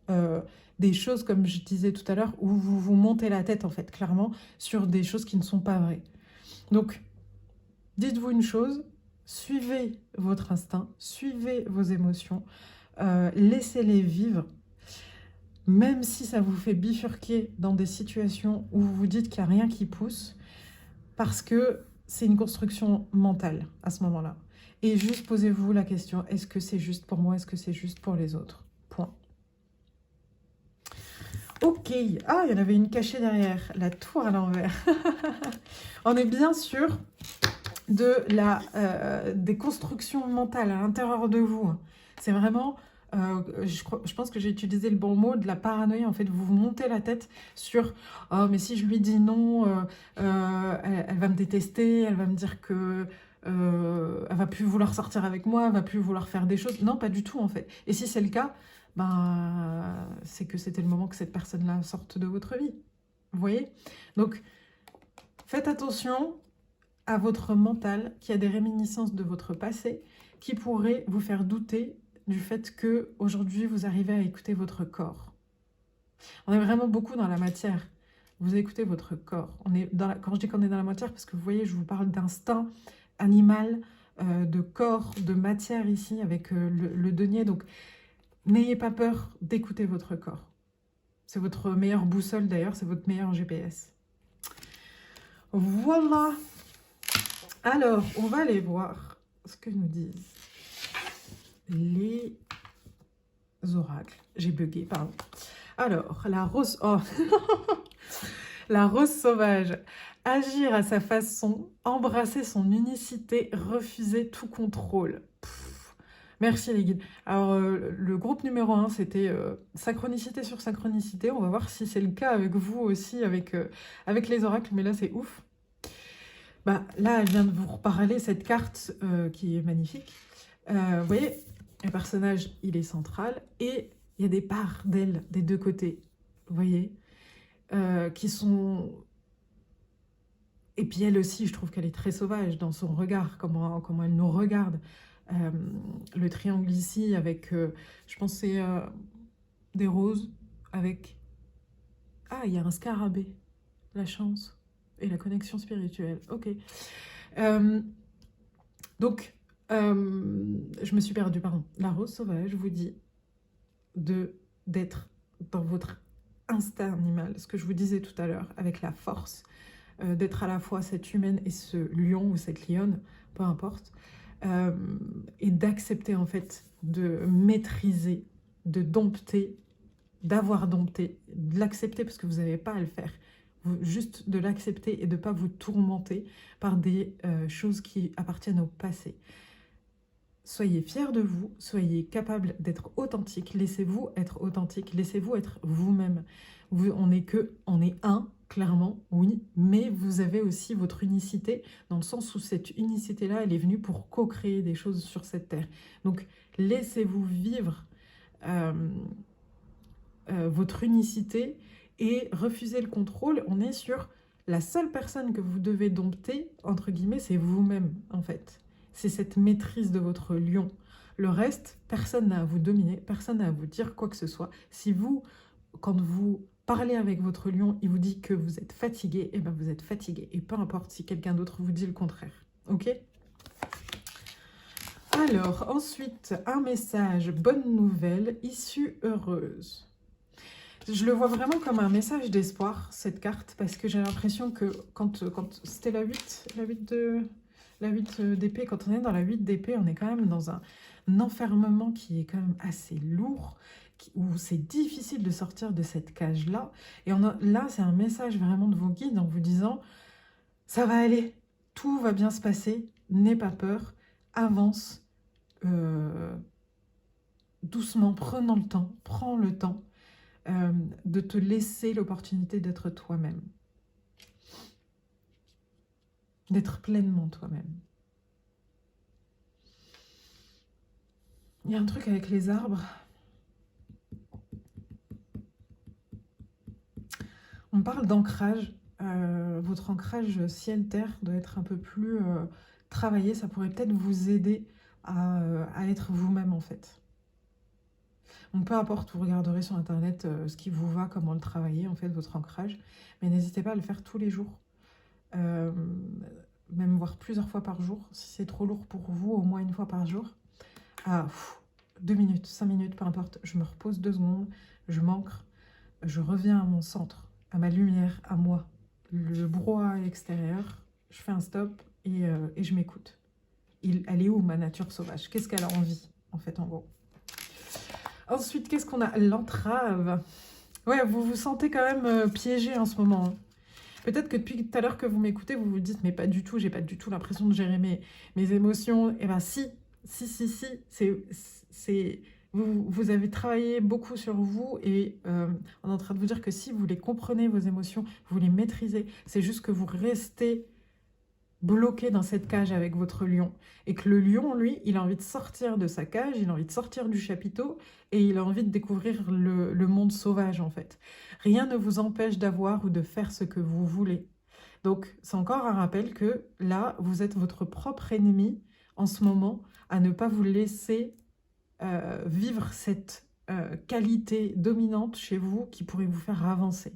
des choses, comme je disais tout à l'heure, où vous vous montez la tête, en fait, clairement, sur des choses qui ne sont pas vraies. Donc, dites-vous une chose, suivez votre instinct, suivez vos émotions, laissez-les vivre, même si ça vous fait bifurquer dans des situations où vous vous dites qu'il n'y a rien qui pousse, parce que c'est une construction mentale à ce moment-là. Et juste posez-vous la question, est-ce que c'est juste pour moi, est-ce que c'est juste pour les autres? Point. Ok, ah, il y en avait une cachée derrière, la tour à l'envers. On est bien sûr des constructions mentales à l'intérieur de vous. C'est vraiment, je pense que j'ai utilisé le bon mot, de la paranoïa. En fait, vous vous montez la tête sur « Oh, mais si je lui dis non, elle va me détester, elle va me dire que elle va plus vouloir sortir avec moi, elle va plus vouloir faire des choses. » Non, pas du tout, en fait. Et si c'est le cas, ben, c'est que c'était le moment que cette personne-là sorte de votre vie. Vous voyez? Donc, faites attention à votre mental qui a des réminiscences de votre passé qui pourraient vous faire douter du fait que aujourd'hui vous arrivez à écouter votre corps. On est vraiment beaucoup dans la matière. Vous écoutez votre corps. Quand je dis qu'on est dans la matière, parce que vous voyez, je vous parle d'instinct animal, de corps, de matière ici, avec le denier. Donc, n'ayez pas peur d'écouter votre corps. C'est votre meilleure boussole d'ailleurs, c'est votre meilleur GPS. Voilà. Alors, on va aller voir ce que nous disent les oracles. J'ai bugué, pardon. Alors, la rose... Oh. La rose sauvage. Agir à sa façon, embrasser son unicité, refuser tout contrôle. Merci les guides. Alors, le groupe numéro 1, c'était synchronicité sur synchronicité. On va voir si c'est le cas avec vous aussi, avec les oracles, mais là, c'est ouf. Bah, là, elle vient de vous reparler cette carte qui est magnifique. Vous voyez, le personnage, il est central et il y a des parts d'elle des deux côtés. Vous voyez, qui sont... Et puis elle aussi, je trouve qu'elle est très sauvage dans son regard, comment elle nous regarde. Le triangle ici avec, je pense que c'est des roses avec... Ah, il y a un scarabée, la chance et la connexion spirituelle. Ok. Donc, je me suis perdue, pardon. La rose sauvage vous dit d'être dans votre instinct animal, ce que je vous disais tout à l'heure, avec la force, d'être à la fois cette humaine et ce lion ou cette lionne, peu importe, et d'accepter en fait de maîtriser, de dompter, d'avoir dompté, de l'accepter parce que vous n'avez pas à le faire, juste de l'accepter et de ne pas vous tourmenter par des choses qui appartiennent au passé. Soyez fiers de vous, soyez capables d'être authentique, laissez-vous être authentique, laissez-vous être vous-même. On est un, clairement, oui, mais vous avez aussi votre unicité, dans le sens où cette unicité-là, elle est venue pour co-créer des choses sur cette terre. Donc, laissez-vous vivre votre unicité et refusez le contrôle. On est sur la seule personne que vous devez dompter, entre guillemets, c'est vous-même, en fait. C'est cette maîtrise de votre lion. Le reste, personne n'a à vous dominer, personne n'a à vous dire quoi que ce soit. Si vous, quand vous parlez avec votre lion, il vous dit que vous êtes fatigué, et bien vous êtes fatigué. Et peu importe si quelqu'un d'autre vous dit le contraire. Ok ? Alors, ensuite, un message, bonne nouvelle, issue heureuse. Je le vois vraiment comme un message d'espoir, cette carte, parce que j'ai l'impression que quand c'était la 8 d'épée, quand on est dans la 8 d'épée, on est quand même dans un enfermement qui est quand même assez lourd, où c'est difficile de sortir de cette cage-là. Et là, c'est un message vraiment de vos guides en vous disant, ça va aller, tout va bien se passer, n'aie pas peur, avance, doucement, prends le temps de te laisser l'opportunité d'être toi-même. D'être pleinement toi-même. Il y a un truc avec les arbres. On parle d'ancrage. Votre ancrage ciel-terre doit être un peu plus travaillé. Ça pourrait peut-être vous aider à être vous-même, en fait. Donc, peu importe, vous regarderez sur Internet ce qui vous va, comment le travailler, en fait, votre ancrage. Mais n'hésitez pas à le faire tous les jours. Même voire plusieurs fois par jour. Si c'est trop lourd pour vous, au moins une fois par jour. 2 minutes, 5 minutes, peu importe. Je me repose 2 secondes, je m'ancre, je reviens à mon centre, à ma lumière, à moi. Le brouhaha extérieur, je fais un stop et je m'écoute. Elle est où, ma nature sauvage? Qu'est-ce qu'elle a envie, en fait, en gros? Ensuite, qu'est-ce qu'on a? L'entrave. Ouais, vous vous sentez quand même piégé en ce moment. Hein. Peut-être que depuis tout à l'heure que vous m'écoutez, vous vous dites, mais pas du tout, j'ai pas du tout l'impression de gérer mes émotions. Eh bien, si, vous avez travaillé beaucoup sur vous et on est en train de vous dire que si vous les comprenez, vos émotions, vous les maîtrisez, c'est juste que vous restez bloqué dans cette cage avec votre lion. Et que le lion, lui, il a envie de sortir de sa cage, il a envie de sortir du chapiteau et il a envie de découvrir le monde sauvage, en fait. Rien ne vous empêche d'avoir ou de faire ce que vous voulez. Donc, c'est encore un rappel que là, vous êtes votre propre ennemi en ce moment, à ne pas vous laisser vivre cette qualité dominante chez vous qui pourrait vous faire avancer.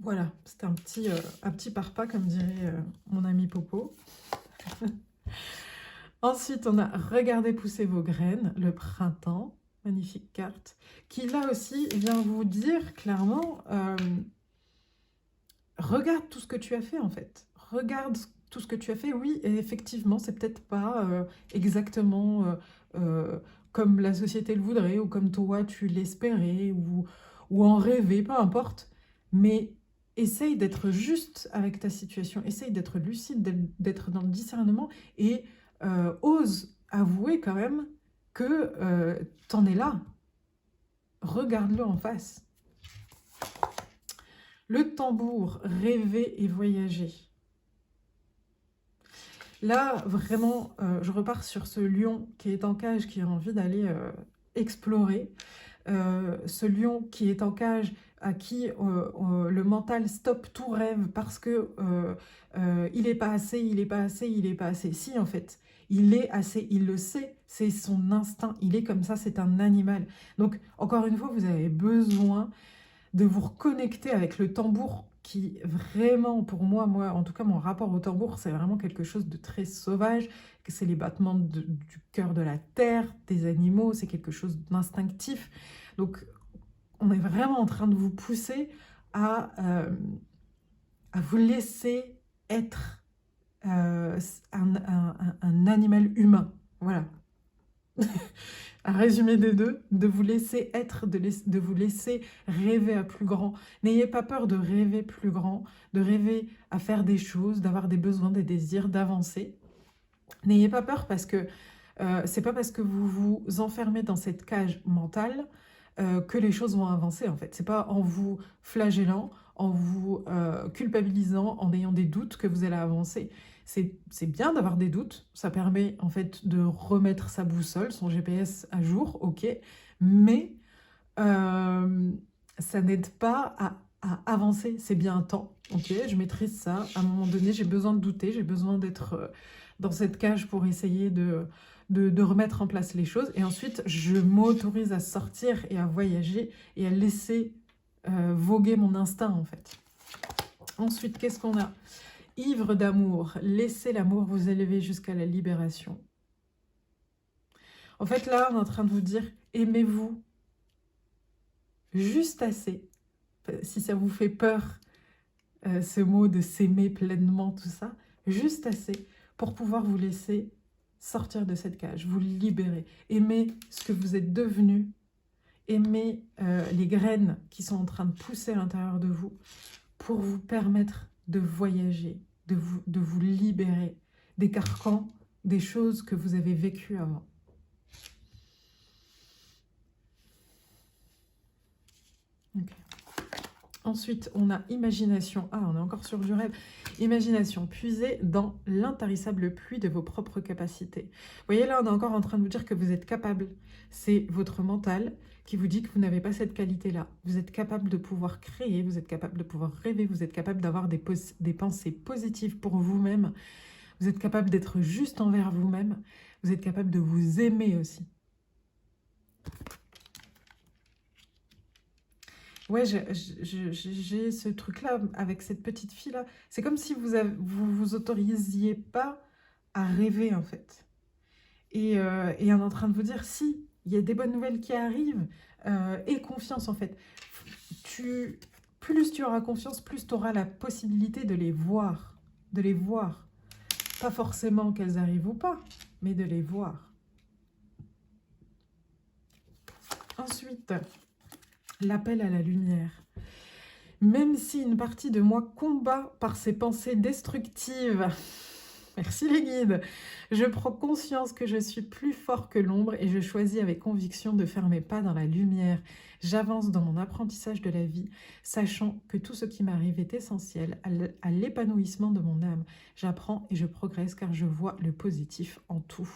Voilà, c'était un petit parpaing, comme dirait mon ami Popo. Ensuite, on a regardé pousser vos graines, le printemps, magnifique carte, qui là aussi vient vous dire clairement, regarde tout ce que tu as fait en fait. Regarde tout ce que tu as fait, oui, et effectivement, c'est peut-être pas exactement comme la société le voudrait, ou comme toi tu l'espérais, ou en rêvais, peu importe, mais essaye d'être juste avec ta situation, essaye d'être lucide, d'être dans le discernement, et ose avouer quand même que t'en es là. Regarde-le en face. Le tambour, rêver et voyager. Là, vraiment, je repars sur ce lion qui est en cage, qui a envie d'aller explorer. Ce lion qui est en cage, à qui le mental stoppe tout rêve parce que il n'est pas assez, il n'est pas assez, il n'est pas assez. Si, en fait, il est assez, il le sait, c'est son instinct, il est comme ça, c'est un animal. Donc, encore une fois, vous avez besoin de vous reconnecter avec le tambour qui vraiment, pour moi, en tout cas, mon rapport au tambour, c'est vraiment quelque chose de très sauvage, que c'est les battements du cœur de la terre, des animaux, c'est quelque chose d'instinctif. Donc, on est vraiment en train de vous pousser à vous laisser être un animal humain. Voilà. Un résumé des deux, de vous laisser être, de vous laisser rêver à plus grand. N'ayez pas peur de rêver plus grand, de rêver à faire des choses, d'avoir des besoins, des désirs, d'avancer. N'ayez pas peur parce que c'est pas parce que vous vous enfermez dans cette cage mentale que les choses vont avancer en fait. C'est pas en vous flagellant, en vous culpabilisant, en ayant des doutes que vous allez avancer. C'est bien d'avoir des doutes, ça permet en fait de remettre sa boussole, son GPS à jour, ok, mais ça n'aide pas à avancer, c'est bien un temps, ok, je maîtrise ça, à un moment donné j'ai besoin de douter, j'ai besoin d'être dans cette cage pour essayer de remettre en place les choses, et ensuite je m'autorise à sortir et à voyager et à laisser voguer mon instinct en fait. Ensuite, qu'est-ce qu'on a? Ivre d'amour, laissez l'amour vous élever jusqu'à la libération. En fait, là, on est en train de vous dire, aimez-vous juste assez. Si ça vous fait peur, ce mot de s'aimer pleinement, tout ça, juste assez pour pouvoir vous laisser sortir de cette cage, vous libérer. Aimez ce que vous êtes devenu, aimez les graines qui sont en train de pousser à l'intérieur de vous pour vous permettre de voyager, de vous libérer des carcans, des choses que vous avez vécues avant. Okay. Ensuite, on a imagination. Ah, on est encore sur du rêve. Imagination, puisez dans l'intarissable pluie de vos propres capacités. Vous voyez, là, on est encore en train de vous dire que vous êtes capable. C'est votre mental qui vous dit que vous n'avez pas cette qualité-là. Vous êtes capable de pouvoir créer, vous êtes capable de pouvoir rêver, vous êtes capable d'avoir des pensées positives pour vous-même. Vous êtes capable d'être juste envers vous-même. Vous êtes capable de vous aimer aussi. Ouais, j'ai ce truc-là avec cette petite fille-là. C'est comme si vous autorisiez pas à rêver, en fait. Et on est en train de vous dire, si, il y a des bonnes nouvelles qui arrivent, aie confiance, en fait. Plus tu auras confiance, plus tu auras la possibilité de les voir. De les voir. Pas forcément qu'elles arrivent ou pas, mais de les voir. Ensuite, l'appel à la lumière. Même si une partie de moi combat par ses pensées destructives, Merci les guides. Je prends conscience que je suis plus fort que l'ombre et je choisis avec conviction de faire mes pas dans la lumière. J'avance dans mon apprentissage de la vie, sachant que tout ce qui m'arrive est essentiel à l'épanouissement de mon âme. J'apprends et je progresse car je vois le positif en tout.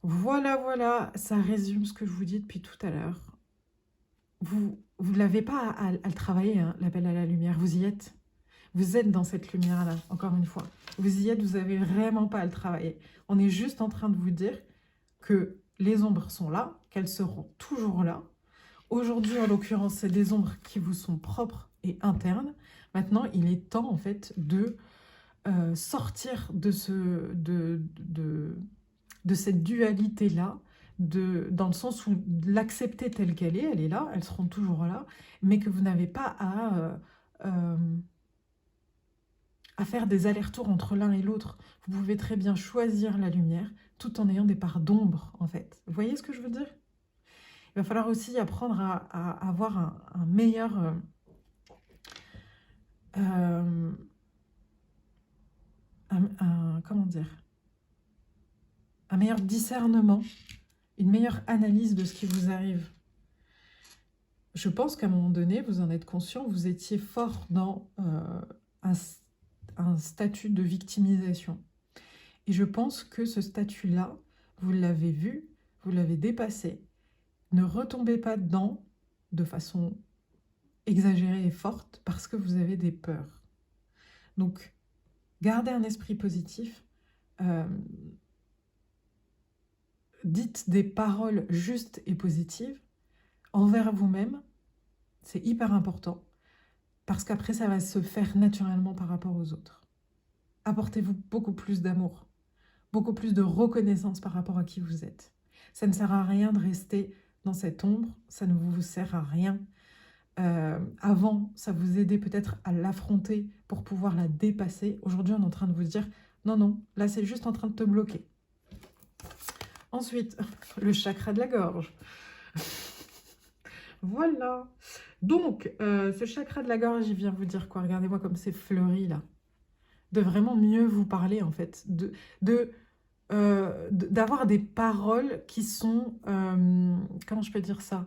Voilà, voilà, ça résume ce que je vous dis depuis tout à l'heure. Vous l'avez pas à le travailler, hein, l'appel à la lumière, vous y êtes. Vous êtes dans cette lumière-là, encore une fois. Vous y êtes, vous n'avez vraiment pas à le travailler. On est juste en train de vous dire que les ombres sont là, qu'elles seront toujours là. Aujourd'hui, en l'occurrence, c'est des ombres qui vous sont propres et internes. Maintenant, il est temps, en fait, de sortir de, de cette dualité-là, dans le sens où l'accepter telle qu'elle est, elle est là, elles seront toujours là, mais que vous n'avez pas à faire des allers-retours entre l'un et l'autre. Vous pouvez très bien choisir la lumière tout en ayant des parts d'ombre, en fait. Vous voyez ce que je veux dire? Il va falloir aussi apprendre à avoir un meilleur... comment dire? Un meilleur discernement, une meilleure analyse de ce qui vous arrive. Je pense qu'à un moment donné, vous en êtes conscient, vous étiez fort dans un statut de victimisation. Et je pense que ce statut-là, vous l'avez vu, vous l'avez dépassé. Ne retombez pas dedans de façon exagérée et forte parce que vous avez des peurs. Donc, gardez un esprit positif. Dites des paroles justes et positives envers vous-même. C'est hyper important parce qu'après, ça va se faire naturellement par rapport aux autres. Apportez-vous beaucoup plus d'amour, beaucoup plus de reconnaissance par rapport à qui vous êtes. Ça ne sert à rien de rester dans cette ombre, ça ne vous sert à rien. Avant, ça vous aidait peut-être à l'affronter pour pouvoir la dépasser. Aujourd'hui, on est en train de vous dire, non, non, là, c'est juste en train de te bloquer. Ensuite, le chakra de la gorge. Voilà. Donc, ce chakra de la gorge, il vient vous dire quoi? Regardez-moi comme c'est fleuri, là. De vraiment mieux vous parler, en fait. D'avoir des paroles qui sont... comment je peux dire ça?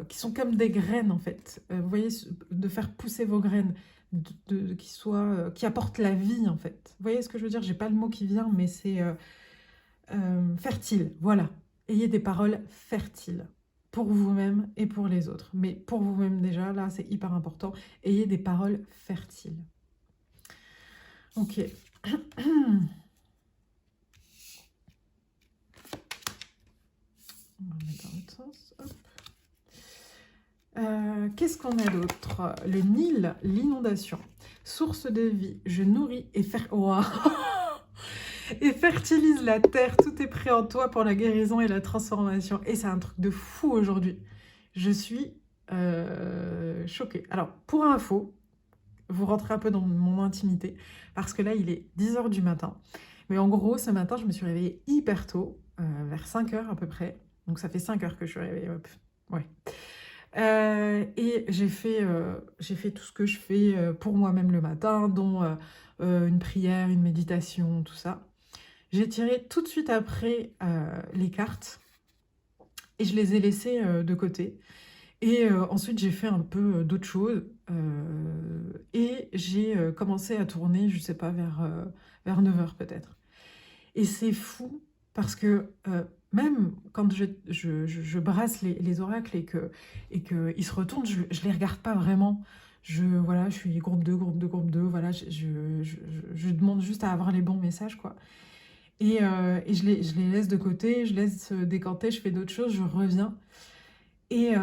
Qui sont comme des graines, en fait. Vous voyez, de faire pousser vos graines, qui apportent la vie, en fait. Vous voyez ce que je veux dire? J'ai pas le mot qui vient, mais c'est fertile, voilà. Ayez des paroles fertiles pour vous-même et pour les autres. Mais pour vous-même déjà, là, c'est hyper important. Ayez des paroles fertiles. Ok. On va mettre dans l'autre sens. Qu'est-ce qu'on a d'autre? Le Nil, l'inondation. Source de vie, je nourris et wow. Et fertilise la terre. Tout est prêt en toi pour la guérison et la transformation. Et c'est un truc de fou aujourd'hui. Je suis choquée. Alors, pour info, vous rentrez un peu dans mon intimité, parce que là, il est 10h du matin. Mais en gros, ce matin, je me suis réveillée hyper tôt, vers 5h à peu près. Donc, ça fait 5 heures que je suis réveillée. Ouais. Et j'ai fait tout ce que je fais pour moi-même le matin, dont une prière, une méditation, tout ça. J'ai tiré tout de suite après les cartes et je les ai laissées de côté. Et ensuite, j'ai fait un peu d'autres choses et j'ai commencé à tourner, je sais pas, vers 9h peut-être. Et c'est fou parce que même quand je brasse les oracles et qu'ils se retournent, je les regarde pas vraiment. Voilà, je suis groupe 2, voilà, je demande juste à avoir les bons messages, quoi. Et je les laisse de côté, je laisse décanter, je fais d'autres choses, je reviens. Et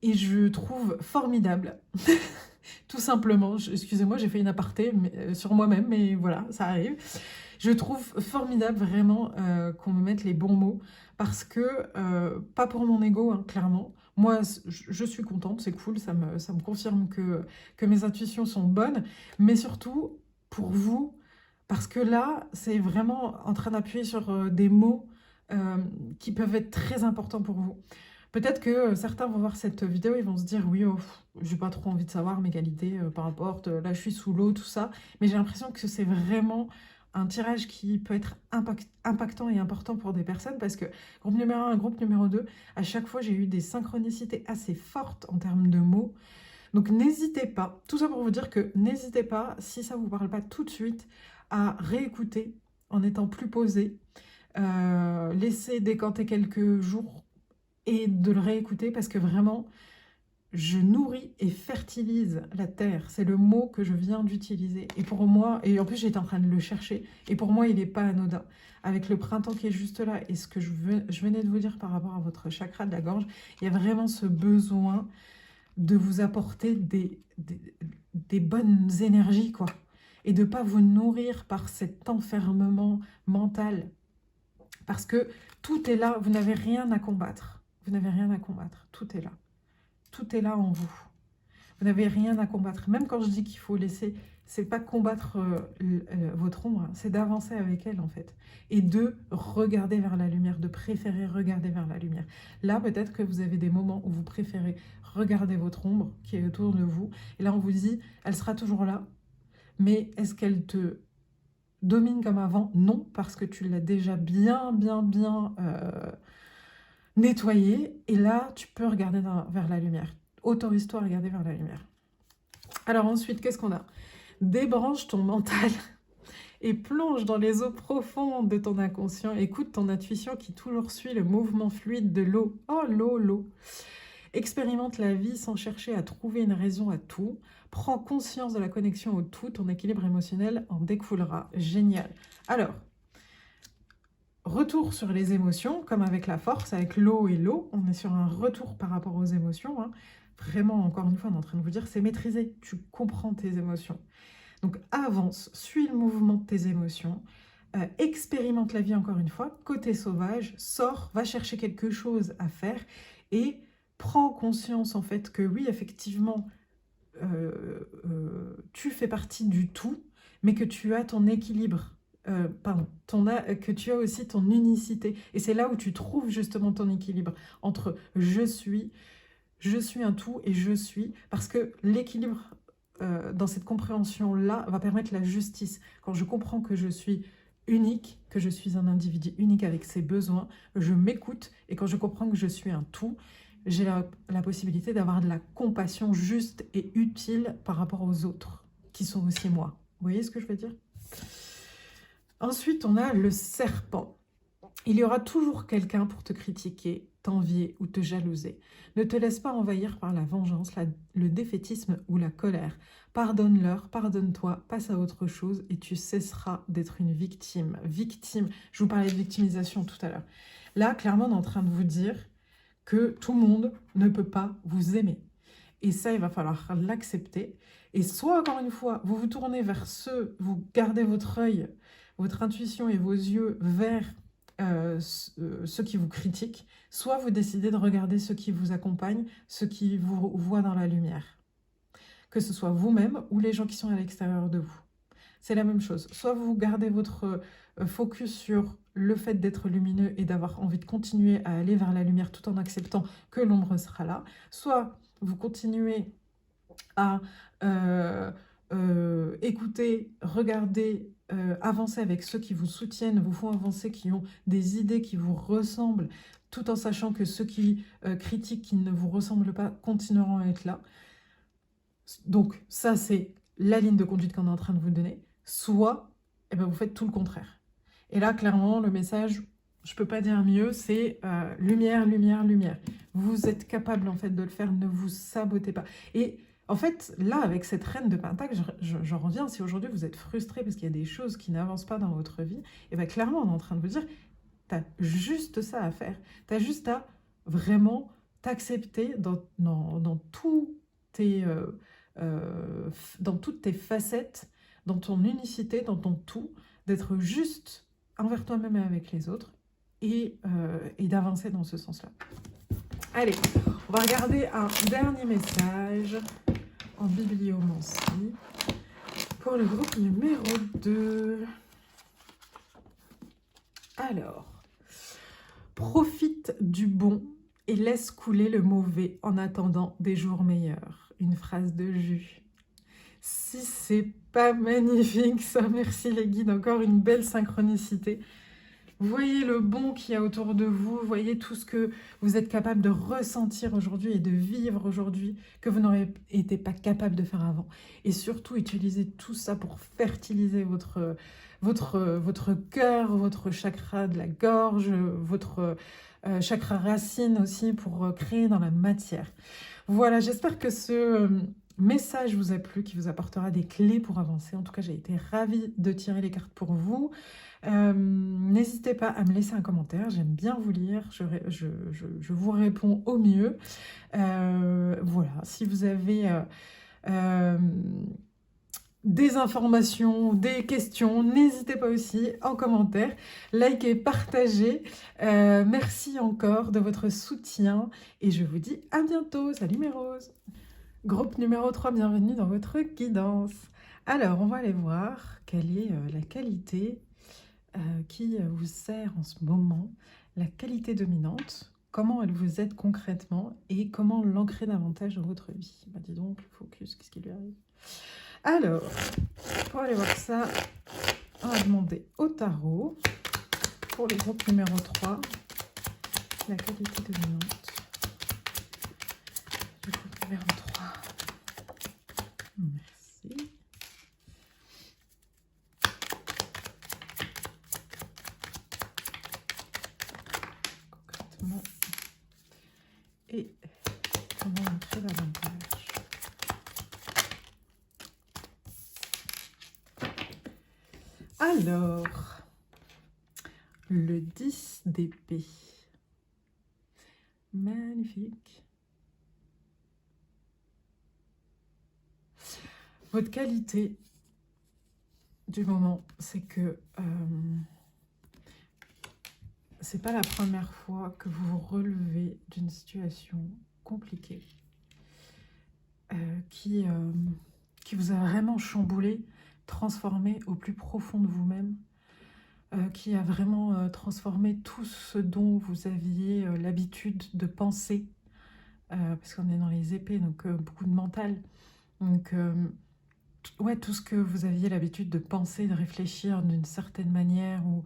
je trouve formidable, tout simplement, excusez-moi, j'ai fait une aparté sur moi-même, mais voilà, ça arrive. Je trouve formidable vraiment qu'on me mette les bons mots, parce que, pas pour mon ego, hein, clairement, moi je suis contente, c'est cool, ça me confirme que mes intuitions sont bonnes, mais surtout pour vous, parce que là, c'est vraiment en train d'appuyer sur des mots qui peuvent être très importants pour vous. Peut-être que certains vont voir cette vidéo et vont se dire, oui, oh, j'ai pas trop envie de savoir mes qualités, peu importe, là je suis sous l'eau, tout ça. Mais j'ai l'impression que c'est vraiment un tirage qui peut être impactant et important pour des personnes parce que groupe numéro 1 groupe numéro 2, à chaque fois j'ai eu des synchronicités assez fortes en termes de mots. Donc n'hésitez pas, tout ça pour vous dire que n'hésitez pas, si ça ne vous parle pas tout de suite, à réécouter en étant plus posé, laisser décanter quelques jours et de le réécouter parce que vraiment, je nourris et fertilise la terre. C'est le mot que je viens d'utiliser. Et pour moi, et en plus j'étais en train de le chercher, et pour moi il n'est pas anodin. Avec le printemps qui est juste là et ce que je venais de vous dire par rapport à votre chakra de la gorge, il y a vraiment ce besoin de vous apporter des bonnes énergies, quoi. Et de ne pas vous nourrir par cet enfermement mental. Parce que tout est là, vous n'avez rien à combattre. Vous n'avez rien à combattre, tout est là. Tout est là en vous. Vous n'avez rien à combattre. Même quand je dis qu'il faut laisser, c'est pas combattre votre ombre, c'est d'avancer avec elle en fait. Et de regarder vers la lumière, de préférer regarder vers la lumière. Là, peut-être que vous avez des moments où vous préférez regarder votre ombre qui est autour de vous. Et là, on vous dit, elle sera toujours là. Mais est-ce qu'elle te domine comme avant? Non, parce que tu l'as déjà bien nettoyée. Et là, tu peux regarder vers la lumière. Autorise-toi à regarder vers la lumière. Alors ensuite, qu'est-ce qu'on a? Débranche ton mental et plonge dans les eaux profondes de ton inconscient. Écoute ton intuition qui toujours suit le mouvement fluide de l'eau. Oh, l'eau. Expérimente la vie sans chercher à trouver une raison à tout. Prends conscience de la connexion au tout. Ton équilibre émotionnel en découlera. Génial. Alors, retour sur les émotions, comme avec la force, avec l'eau et l'eau. On est sur un retour par rapport aux émotions. Vraiment, encore une fois, on est en train de vous dire, c'est maîtriser. Tu comprends tes émotions. Donc, avance, suis le mouvement de tes émotions. Expérimente la vie, encore une fois. Côté sauvage, sors, va chercher quelque chose à faire et prends conscience, en fait, que oui, effectivement, tu fais partie du tout, mais que tu as ton équilibre. Que tu as aussi ton unicité. Et c'est là où tu trouves justement ton équilibre entre je suis un tout et je suis, parce que l'équilibre dans cette compréhension-là va permettre la justice. Quand je comprends que je suis unique, que je suis un individu unique avec ses besoins, je m'écoute, et quand je comprends que je suis un tout, j'ai la possibilité d'avoir de la compassion juste et utile par rapport aux autres, qui sont aussi moi. Vous voyez ce que je veux dire? Ensuite, on a le serpent. Il y aura toujours quelqu'un pour te critiquer, t'envier ou te jalouser. Ne te laisse pas envahir par la vengeance, le défaitisme ou la colère. Pardonne-leur, pardonne-toi, passe à autre chose et tu cesseras d'être une victime. Victime, je vous parlais de victimisation tout à l'heure. Là, clairement, on est en train de vous dire que tout le monde ne peut pas vous aimer. Et ça, il va falloir l'accepter. Et soit, encore une fois, vous vous tournez vers ceux, vous gardez votre œil, votre intuition et vos yeux vers ceux qui vous critiquent, soit vous décidez de regarder ceux qui vous accompagnent, ceux qui vous voient dans la lumière. Que ce soit vous-même ou les gens qui sont à l'extérieur de vous. C'est la même chose. Soit vous gardez votre focus sur le fait d'être lumineux et d'avoir envie de continuer à aller vers la lumière tout en acceptant que l'ombre sera là. Soit vous continuez à écouter, regarder, avancer avec ceux qui vous soutiennent, vous font avancer, qui ont des idées qui vous ressemblent, tout en sachant que ceux qui critiquent, qui ne vous ressemblent pas, continueront à être là. Donc ça, c'est la ligne de conduite qu'on est en train de vous donner. Soit, vous faites tout le contraire. Et là, clairement, le message, je ne peux pas dire mieux, c'est lumière, lumière, lumière. Vous êtes capable, en fait, de le faire, ne vous sabotez pas. Et en fait, là, avec cette reine de Pentacle, j'en reviens, si aujourd'hui vous êtes frustré parce qu'il y a des choses qui n'avancent pas dans votre vie, et bien clairement, on est en train de vous dire, tu as juste ça à faire. Tu as juste à vraiment t'accepter dans toutes tes facettes, dans ton unicité, dans ton tout, d'être juste envers toi-même et avec les autres, et d'avancer dans ce sens-là. Allez, on va regarder un dernier message en bibliomancie pour le groupe numéro 2. Alors, profite du bon et laisse couler le mauvais en attendant des jours meilleurs. Une phrase de Jus. Si c'est pas magnifique ça, merci les guides, encore une belle synchronicité. Voyez le bon qu'il y a autour de vous, voyez tout ce que vous êtes capable de ressentir aujourd'hui et de vivre aujourd'hui, que vous n'auriez été pas capable de faire avant. Et surtout, utilisez tout ça pour fertiliser votre cœur, votre chakra de la gorge, votre chakra racine aussi, pour créer dans la matière. Voilà, j'espère que ce message vous a plu, qui vous apportera des clés pour avancer. En tout cas, j'ai été ravie de tirer les cartes pour vous. N'hésitez pas à me laisser un commentaire, j'aime bien vous lire, je vous réponds au mieux. Voilà, si vous avez des informations, des questions, n'hésitez pas aussi en commentaire, likez, partagez. Merci encore de votre soutien et je vous dis à bientôt. Salut mes roses. Groupe numéro 3, bienvenue dans votre guidance. Alors, on va aller voir quelle est la qualité qui vous sert en ce moment, la qualité dominante, comment elle vous aide concrètement et comment l'ancrer davantage dans votre vie. Bah dis donc, focus, qu'est-ce qui lui arrive? Alors, pour aller voir ça, on va demander au tarot, pour le groupe numéro 3, la qualité dominante du groupe numéro 3. Merci. Concrètement, et comment ancrer davantage. Alors, le 10 d'épée. Magnifique. Votre qualité du moment, c'est que c'est pas la première fois que vous vous relevez d'une situation compliquée qui vous a vraiment chamboulé, transformé au plus profond de vous-même, qui a vraiment transformé tout ce dont vous aviez l'habitude de penser, parce qu'on est dans les épées, donc beaucoup de mental. Donc, ouais, tout ce que vous aviez l'habitude de penser, de réfléchir d'une certaine manière, ou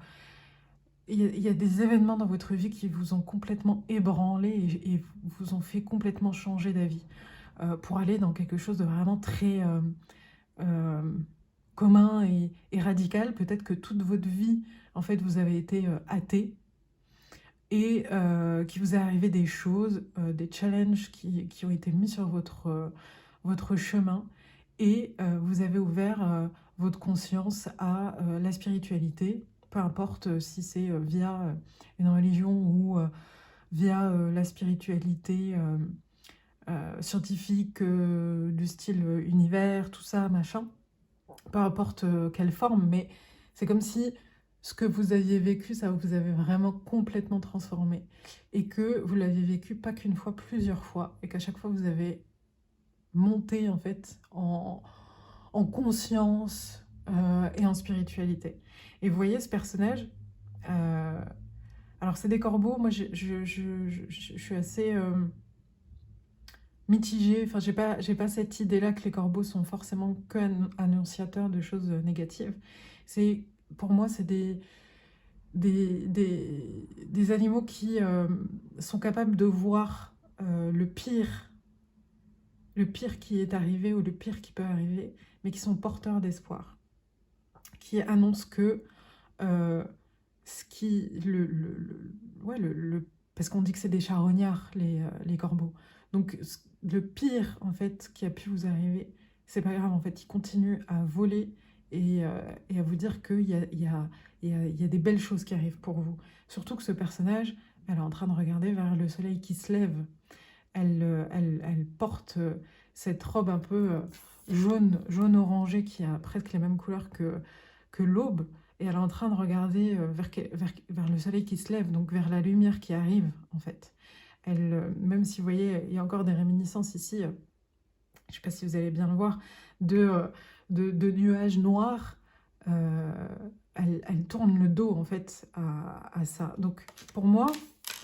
il y a des événements dans votre vie qui vous ont complètement ébranlé et vous ont fait complètement changer d'avis, pour aller dans quelque chose de vraiment très commun et radical. Peut-être que toute votre vie, en fait, vous avez été athée et qu'il vous est arrivé des choses, des challenges qui ont été mis sur votre chemin et vous avez ouvert votre conscience à la spiritualité, peu importe si c'est via une religion ou via la spiritualité scientifique du style univers, tout ça, machin, peu importe quelle forme, mais c'est comme si ce que vous aviez vécu, ça vous avait vraiment complètement transformé et que vous l'aviez vécu pas qu'une fois, plusieurs fois, et qu'à chaque fois vous avez monté en fait en conscience et en spiritualité. Et vous voyez ce personnage, alors c'est des corbeaux, moi je suis assez mitigée, enfin j'ai pas cette idée-là que les corbeaux sont forcément que annonciateurs de choses négatives. Pour moi, c'est des animaux qui sont capables de voir le pire qui est arrivé ou le pire qui peut arriver, mais qui sont porteurs d'espoir, qui annoncent que ce qui parce qu'on dit que c'est des charognards les corbeaux, donc le pire en fait qui a pu vous arriver, c'est pas grave en fait, ils continuent à voler et à vous dire qu'il y a des belles choses qui arrivent pour vous. Surtout que ce personnage, elle est en train de regarder vers le soleil qui se lève. Elle porte cette robe un peu jaune orangé qui a presque les mêmes couleurs que l'aube, et elle est en train de regarder vers le soleil qui se lève, donc vers la lumière qui arrive en fait. Même si vous voyez, il y a encore des réminiscences ici, je ne sais pas si vous allez bien le voir, de nuages noirs. Elle tourne le dos en fait à ça. Donc pour moi,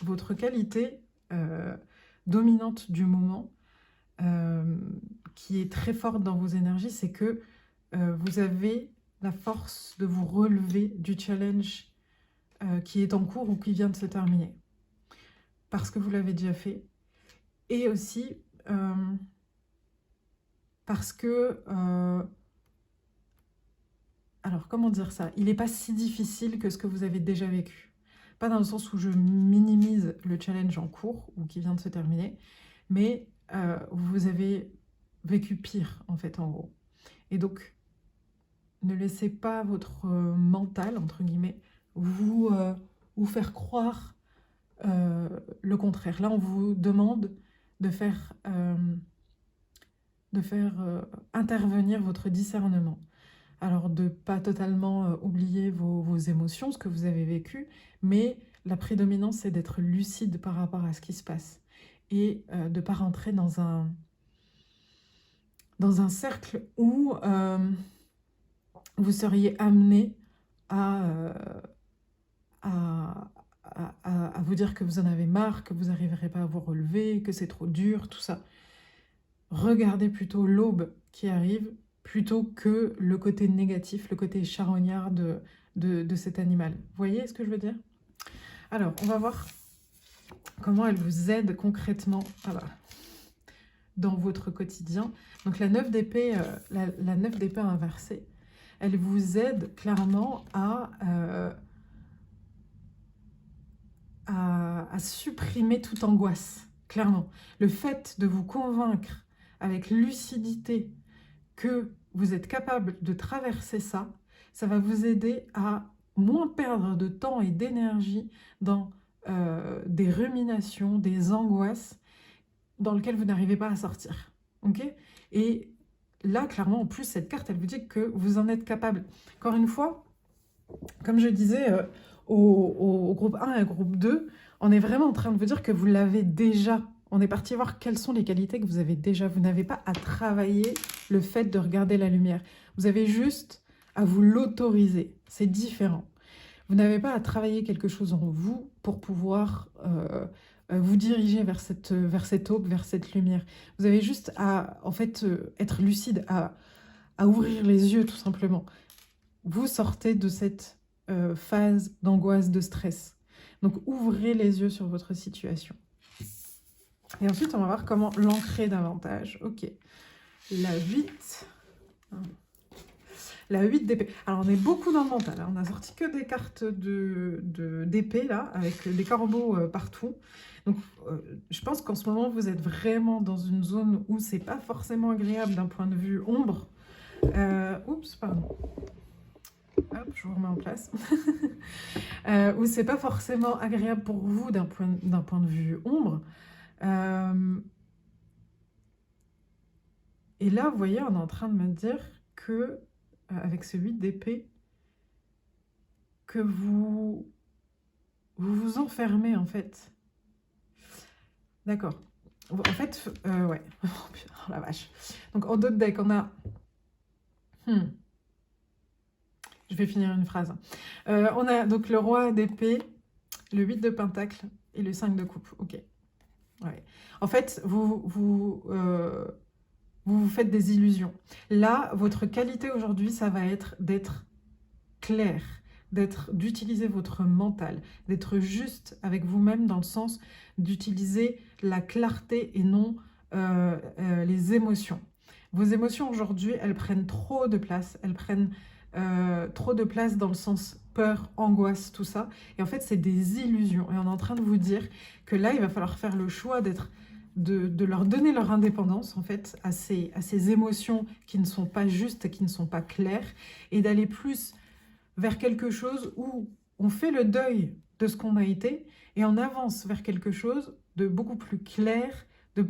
votre qualité dominante du moment, qui est très forte dans vos énergies, c'est que vous avez la force de vous relever du challenge qui est en cours ou qui vient de se terminer. Parce que vous l'avez déjà fait. Et aussi parce que... alors, comment dire ça? Il n'est pas si difficile que ce que vous avez déjà vécu. Pas dans le sens où je minimise le challenge en cours ou qui vient de se terminer, mais vous avez vécu pire, en fait, en gros. Et donc, ne laissez pas votre mental, entre guillemets, vous faire croire le contraire. Là, on vous demande de faire intervenir votre discernement. Alors, de ne pas totalement oublier vos émotions, ce que vous avez vécu, mais la prédominance, c'est d'être lucide par rapport à ce qui se passe et de ne pas rentrer dans un cercle où vous seriez amené à, vous dire que vous en avez marre, que vous n'arriverez pas à vous relever, que c'est trop dur, tout ça. Regardez plutôt l'aube qui arrive plutôt que le côté négatif, le côté charognard de cet animal. Vous voyez ce que je veux dire? Alors, on va voir comment elle vous aide concrètement dans votre quotidien. Donc la 9 d'épée, la 9 d'épée inversée, elle vous aide clairement à supprimer toute angoisse, clairement. Le fait de vous convaincre avec lucidité que vous êtes capable de traverser ça, ça va vous aider à moins perdre de temps et d'énergie dans des ruminations, des angoisses dans lesquelles vous n'arrivez pas à sortir. Ok? Et là, clairement, en plus, cette carte, elle vous dit que vous en êtes capable. Encore une fois, comme je disais au groupe 1 et au groupe 2, on est vraiment en train de vous dire que vous l'avez déjà. On est parti voir quelles sont les qualités que vous avez déjà. Vous n'avez pas à travailler le fait de regarder la lumière. Vous avez juste à vous l'autoriser. C'est différent. Vous n'avez pas à travailler quelque chose en vous pour pouvoir vous diriger vers cette aube, vers cette lumière. Vous avez juste à, en fait, être lucide, à ouvrir les yeux, tout simplement. Vous sortez de cette phase d'angoisse, de stress. Donc, ouvrez les yeux sur votre situation. Et ensuite, on va voir comment l'ancrer davantage. Ok. La 8. La 8 d'épée. Alors, on est beaucoup dans le mental. Hein. On a sorti que des cartes d'épée, là, avec des corbeaux partout. Donc, je pense qu'en ce moment, vous êtes vraiment dans une zone où c'est pas forcément agréable d'un point de vue ombre. Oups, pardon. Hop, je vous remets en place. Où c'est pas forcément agréable pour vous d'un point de vue ombre. Et là, vous voyez, on est en train de me dire que, avec ce 8 d'épée, que vous vous enfermez, en fait. D'accord. En fait, ouais. Oh, putain, oh la vache. Donc, en dos de deck, on a... Je vais finir une phrase. On a donc le roi d'épée, le 8 de pentacle et le 5 de coupe. Ok. Ouais. En fait, vous faites des illusions. Là, votre qualité aujourd'hui, ça va être d'être clair, d'utiliser votre mental, d'être juste avec vous-même dans le sens d'utiliser la clarté et non les émotions. Vos émotions aujourd'hui, elles prennent trop de place, elles prennent trop de place dans le sens peur, angoisse, tout ça. Et en fait, c'est des illusions. Et on est en train de vous dire que là, il va falloir faire le choix de leur donner leur indépendance, en fait, à ces émotions qui ne sont pas justes, qui ne sont pas claires, et d'aller plus vers quelque chose où on fait le deuil de ce qu'on a été, et on avance vers quelque chose de beaucoup plus clair, de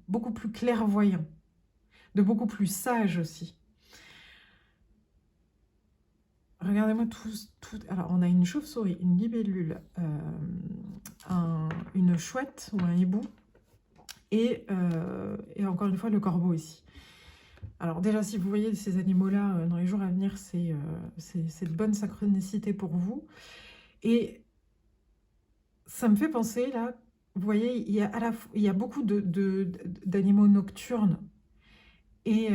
beaucoup plus clairvoyant, de beaucoup plus sage aussi. Regardez-moi tout. Alors, on a une chauve-souris, une libellule, une chouette ou un hibou, et encore une fois, le corbeau ici. Alors déjà, si vous voyez ces animaux-là dans les jours à venir, c'est de bonne synchronicité pour vous. Et ça me fait penser, là, vous voyez, il y a beaucoup d'animaux nocturnes et,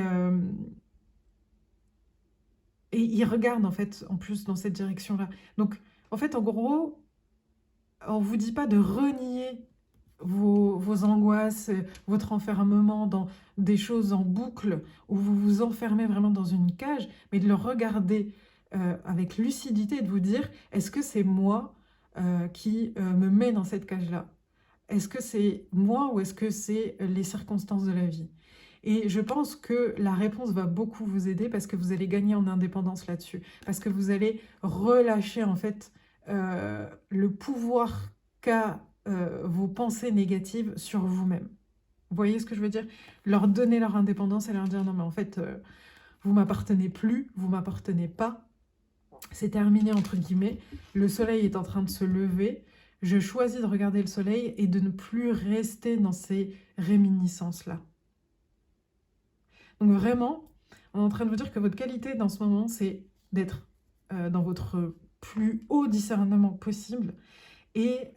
et ils regardent en fait en plus dans cette direction-là. Donc en fait, en gros, on ne vous dit pas de renier vos angoisses, votre enfermement dans des choses en boucle où vous vous enfermez vraiment dans une cage, mais de le regarder avec lucidité et de vous dire, est-ce que c'est moi qui me mets dans cette cage-là? Est-ce que c'est moi ou est-ce que c'est les circonstances de la vie? Et je pense que la réponse va beaucoup vous aider parce que vous allez gagner en indépendance là-dessus. Parce que vous allez relâcher en fait le pouvoir qu'a vos pensées négatives sur vous-même. Vous voyez ce que je veux dire? Leur donner leur indépendance et leur dire non mais en fait vous m'appartenez plus, vous m'appartenez pas. C'est terminé entre guillemets. Le soleil est en train de se lever. Je choisis de regarder le soleil et de ne plus rester dans ces réminiscences-là. Donc vraiment, on est en train de vous dire que votre qualité dans ce moment, c'est d'être dans votre plus haut discernement possible et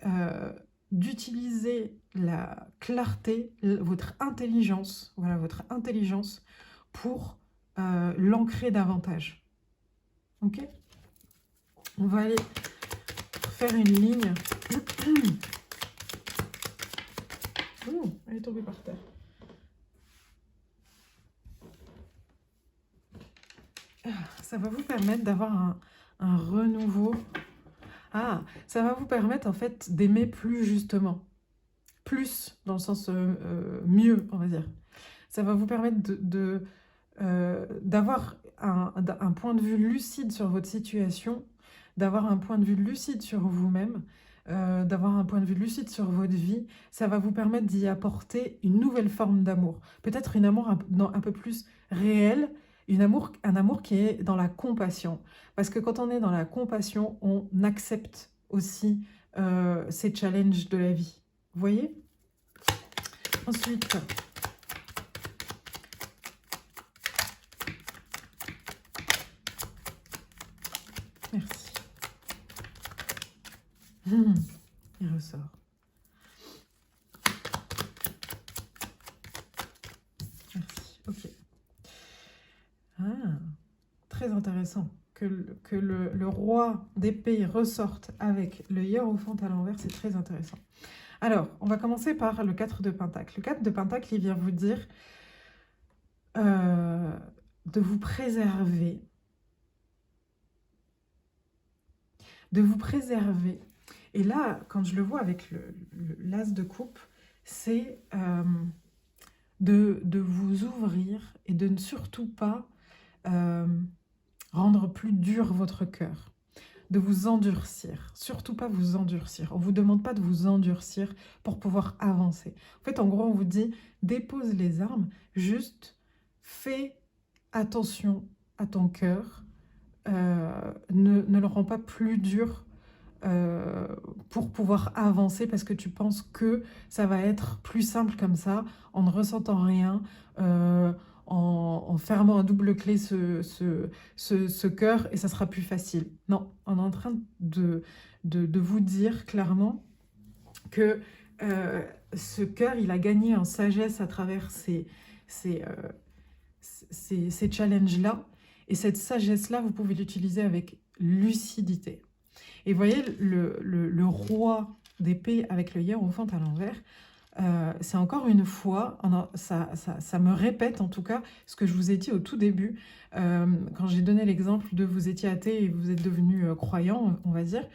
d'utiliser la clarté, votre intelligence, voilà, votre intelligence pour l'ancrer davantage. Ok? On va aller faire une ligne. Ouh, elle est tombée par terre. Ça va vous permettre d'avoir un renouveau. Ah, ça va vous permettre en fait d'aimer plus justement. Plus dans le sens mieux, on va dire. Ça va vous permettre d'avoir un point de vue lucide sur votre situation, d'avoir un point de vue lucide sur vous-même, d'avoir un point de vue lucide sur votre vie. Ça va vous permettre d'y apporter une nouvelle forme d'amour. Peut-être un amour un peu plus réel, un amour qui est dans la compassion. Parce que quand on est dans la compassion, on accepte aussi ces challenges de la vie. Vous voyez? Ensuite, merci. Il ressort. Merci. Ok. Ah, très intéressant. Que le roi d'épée ressorte avec le hiérophante à l'envers, c'est très intéressant. Alors, on va commencer par le 4 de Pentacle. Le 4 de Pentacle, il vient vous dire de vous préserver. De vous préserver. Et là, quand je le vois avec l'as de coupe, c'est de vous ouvrir et de ne surtout pas rendre plus dur votre cœur, de vous endurcir, surtout pas vous endurcir. On ne vous demande pas de vous endurcir pour pouvoir avancer. En fait, en gros, on vous dit, dépose les armes, juste fais attention à ton cœur, ne le rends pas plus dur pour pouvoir avancer parce que tu penses que ça va être plus simple comme ça, en ne ressentant rien, en fermant à double clé ce cœur et ça sera plus facile. Non, on est en train de vous dire clairement que ce cœur, il a gagné en sagesse à travers ces challenges-là. Et cette sagesse-là, vous pouvez l'utiliser avec lucidité. Et vous voyez, le roi d'épée avec le hiérophante à l'envers, c'est encore une fois, ça me répète en tout cas ce que je vous ai dit au tout début, quand j'ai donné l'exemple de vous étiez athée et vous êtes devenu croyant, on va dire.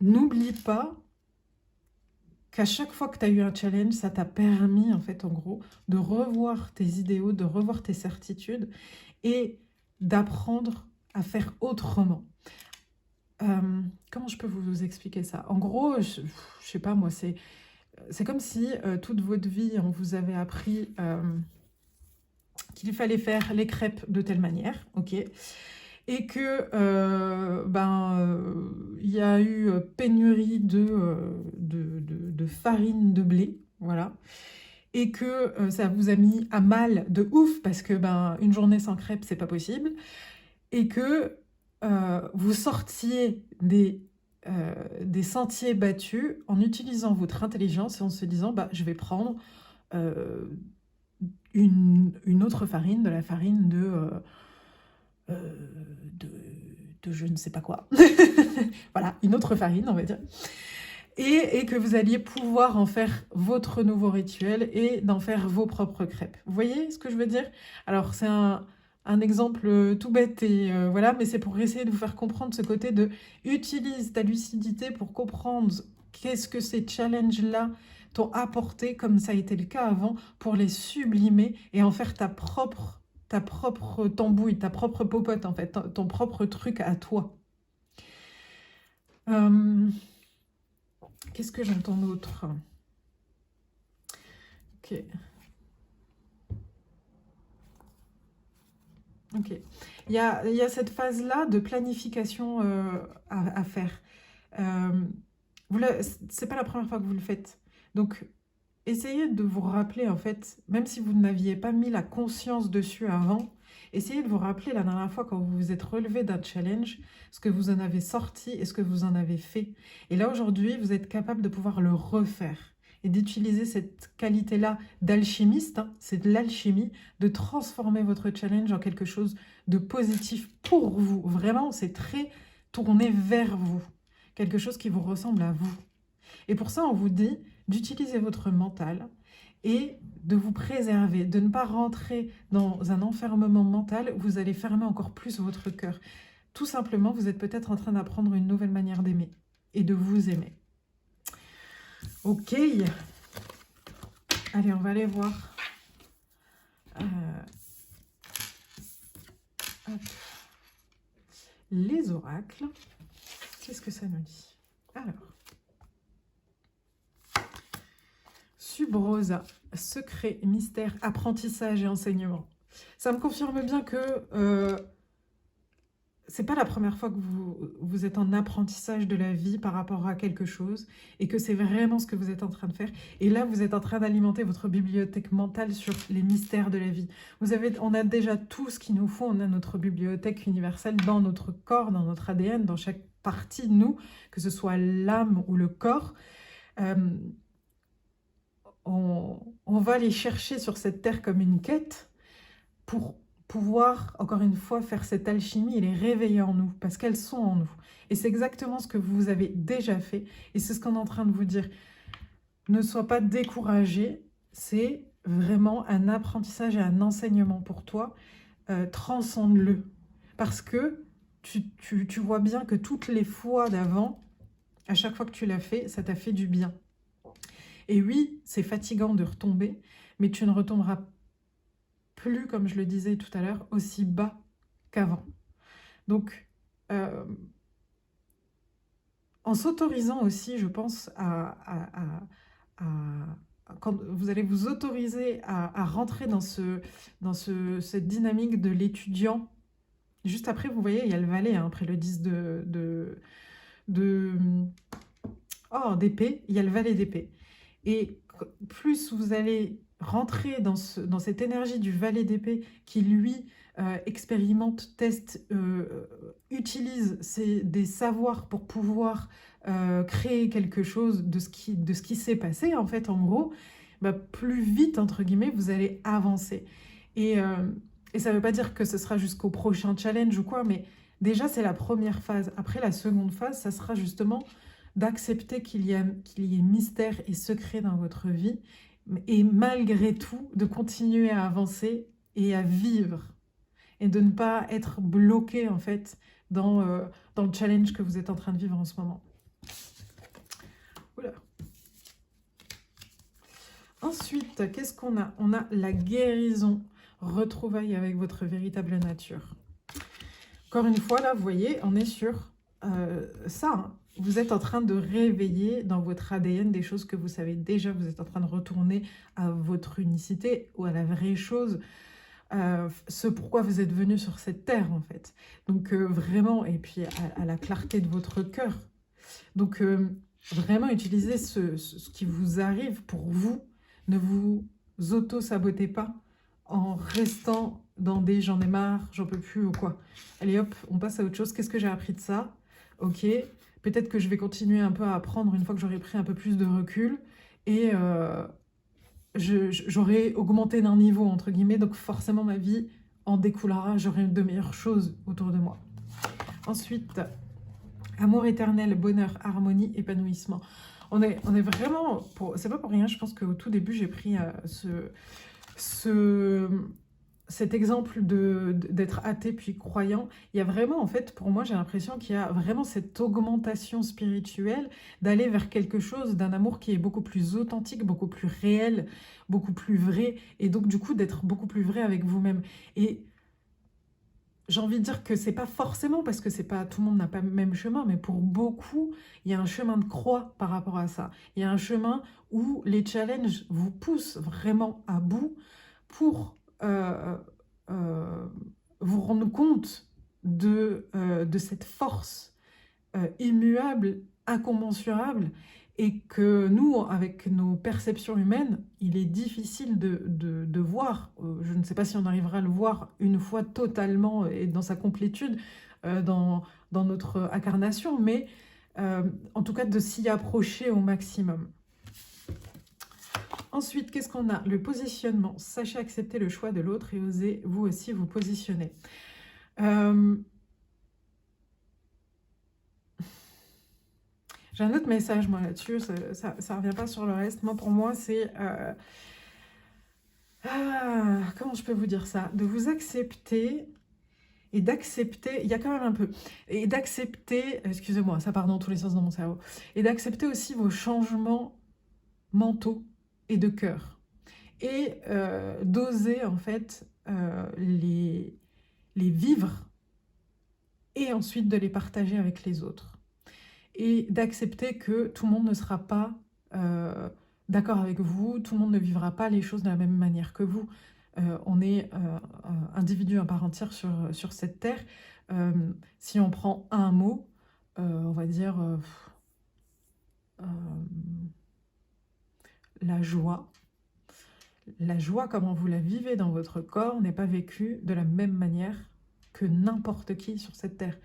N'oublie pas qu'à chaque fois que tu as eu un challenge, ça t'a permis, en fait, en gros, de revoir tes idéaux, de revoir tes certitudes et d'apprendre à faire autrement. Comment je peux vous expliquer ça? En gros, je sais pas moi, c'est comme si toute votre vie, on vous avait appris qu'il fallait faire les crêpes de telle manière, ok? Et que il y a eu pénurie de farine de blé, voilà. Et que ça vous a mis à mal de ouf parce que une journée sans crêpes, c'est pas possible. Et que vous sortiez des des sentiers battus en utilisant votre intelligence et en se disant, bah, je vais prendre euh, une autre farine, de la farine euh, de, de je ne sais pas quoi. Voilà, une autre farine, on va dire. Et que vous alliez pouvoir en faire votre nouveau rituel et d'en faire vos propres crêpes. Vous voyez ce que je veux dire? Alors, c'est un exemple tout bête, et voilà, mais c'est pour essayer de vous faire comprendre ce côté de utilise ta lucidité pour comprendre qu'est-ce que ces challenges-là t'ont apporté, comme ça a été le cas avant, pour les sublimer et en faire ta propre tambouille, ta propre popote, en fait, ton propre truc à toi. Qu'est-ce que j'entends d'autre? Ok. Ok. Il y a cette phase-là de planification à faire. Euh, c'est pas la première fois que vous le faites. Donc, essayez de vous rappeler, en fait, même si vous n'aviez pas mis la conscience dessus avant, essayez de vous rappeler la dernière fois quand vous vous êtes relevé d'un challenge, ce que vous en avez sorti et ce que vous en avez fait. Et là, aujourd'hui, vous êtes capable de pouvoir le refaire et d'utiliser cette qualité-là d'alchimiste, hein, c'est de l'alchimie, de transformer votre challenge en quelque chose de positif pour vous. Vraiment, c'est très tourné vers vous, quelque chose qui vous ressemble à vous. Et pour ça, on vous dit d'utiliser votre mental et de vous préserver, de ne pas rentrer dans un enfermement mental où vous allez fermer encore plus votre cœur. Tout simplement, vous êtes peut-être en train d'apprendre une nouvelle manière d'aimer et de vous aimer. Ok. Allez, on va aller voir. Les oracles. Qu'est-ce que ça nous dit? Alors. Subrosa, secret, mystère, apprentissage et enseignement. Ça me confirme bien que c'est pas la première fois que vous êtes en apprentissage de la vie par rapport à quelque chose et que c'est vraiment ce que vous êtes en train de faire. Et là, vous êtes en train d'alimenter votre bibliothèque mentale sur les mystères de la vie. On a déjà tout ce qu'il nous faut. On a notre bibliothèque universelle dans notre corps, dans notre ADN, dans chaque partie de nous, que ce soit l'âme ou le corps. On va les chercher sur cette terre comme une quête pour pouvoir, encore une fois, faire cette alchimie et les réveiller en nous, parce qu'elles sont en nous. Et c'est exactement ce que vous avez déjà fait, et c'est ce qu'on est en train de vous dire. Ne sois pas découragé, c'est vraiment un apprentissage et un enseignement pour toi. Transcende-le, parce que tu vois bien que toutes les fois d'avant, à chaque fois que tu l'as fait, ça t'a fait du bien. Et oui, c'est fatigant de retomber, mais tu ne retomberas plus, comme je le disais tout à l'heure, aussi bas qu'avant. Donc, en s'autorisant aussi, je pense, quand vous allez vous autoriser à rentrer dans cette dynamique de l'étudiant. Juste après, vous voyez, il y a le valet, hein, après le 10 d'épée, il y a le valet d'épée. Et plus vous allez rentrer dans cette énergie du valet d'épée qui, lui, expérimente, teste, utilise des savoirs pour pouvoir créer quelque chose de ce qui s'est passé, en fait, en gros, bah, plus vite, entre guillemets, vous allez avancer. Et ça ne veut pas dire que ce sera jusqu'au prochain challenge ou quoi, mais déjà, c'est la première phase. Après, la seconde phase, ça sera justement d'accepter qu'il y ait mystère et secret dans votre vie, et malgré tout, de continuer à avancer et à vivre, et de ne pas être bloqué, en fait, dans le challenge que vous êtes en train de vivre en ce moment. Oula. Ensuite, qu'est-ce qu'on a? On a la guérison, retrouvailles avec votre véritable nature. Encore une fois, là, vous voyez, on est sur ça, hein. Vous êtes en train de réveiller dans votre ADN des choses que vous savez déjà. Vous êtes en train de retourner à votre unicité ou à la vraie chose. Ce pourquoi vous êtes venu sur cette terre, en fait. Donc, vraiment, et puis à la clarté de votre cœur. Donc, vraiment, utilisez ce qui vous arrive pour vous. Ne vous auto-sabotez pas en restant dans des « j'en ai marre, j'en peux plus » ou quoi. Allez hop, on passe à autre chose. Qu'est-ce que j'ai appris de ça? Ok. peut-être que je vais continuer un peu à apprendre une fois que j'aurai pris un peu plus de recul et j'aurai augmenté d'un niveau, entre guillemets, donc forcément ma vie en découlera, j'aurai de meilleures choses autour de moi. Ensuite, amour éternel, bonheur, harmonie, épanouissement. On est vraiment, c'est pas pour rien, je pense qu'au tout début j'ai pris cet exemple d'être athée puis croyant. Il y a vraiment, en fait, pour moi, j'ai l'impression qu'il y a vraiment cette augmentation spirituelle d'aller vers quelque chose, d'un amour qui est beaucoup plus authentique, beaucoup plus réel, beaucoup plus vrai, et donc du coup d'être beaucoup plus vrai avec vous-même. Et j'ai envie de dire que c'est pas forcément parce que c'est pas tout le monde n'a pas le même chemin, mais pour beaucoup, il y a un chemin de croix par rapport à ça. Il y a un chemin où les challenges vous poussent vraiment à bout pour euh, vous rendre compte de cette force immuable, incommensurable, et que nous, avec nos perceptions humaines, il est difficile de voir. Je ne sais pas si on arrivera à le voir une fois totalement et dans sa complétude dans notre incarnation, mais en tout cas de s'y approcher au maximum. Ensuite, qu'est-ce qu'on a? Le positionnement. Sachez accepter le choix de l'autre et osez vous aussi vous positionner. J'ai un autre message, moi, là-dessus. Ça revient pas sur le reste. Moi, pour moi, c'est... comment je peux vous dire ça? De vous accepter et d'accepter... Il y a quand même un peu... Et d'accepter... Excusez-moi, ça part dans tous les sens dans mon cerveau. Et d'accepter aussi vos changements mentaux et de cœur. Et d'oser, en fait, les vivre et ensuite de les partager avec les autres. Et d'accepter que tout le monde ne sera pas d'accord avec vous, tout le monde ne vivra pas les choses de la même manière que vous. On est individu à part entière sur cette terre. Si on prend un mot, on va dire la joie. La joie, comment vous la vivez dans votre corps, n'est pas vécue de la même manière que n'importe qui sur cette terre,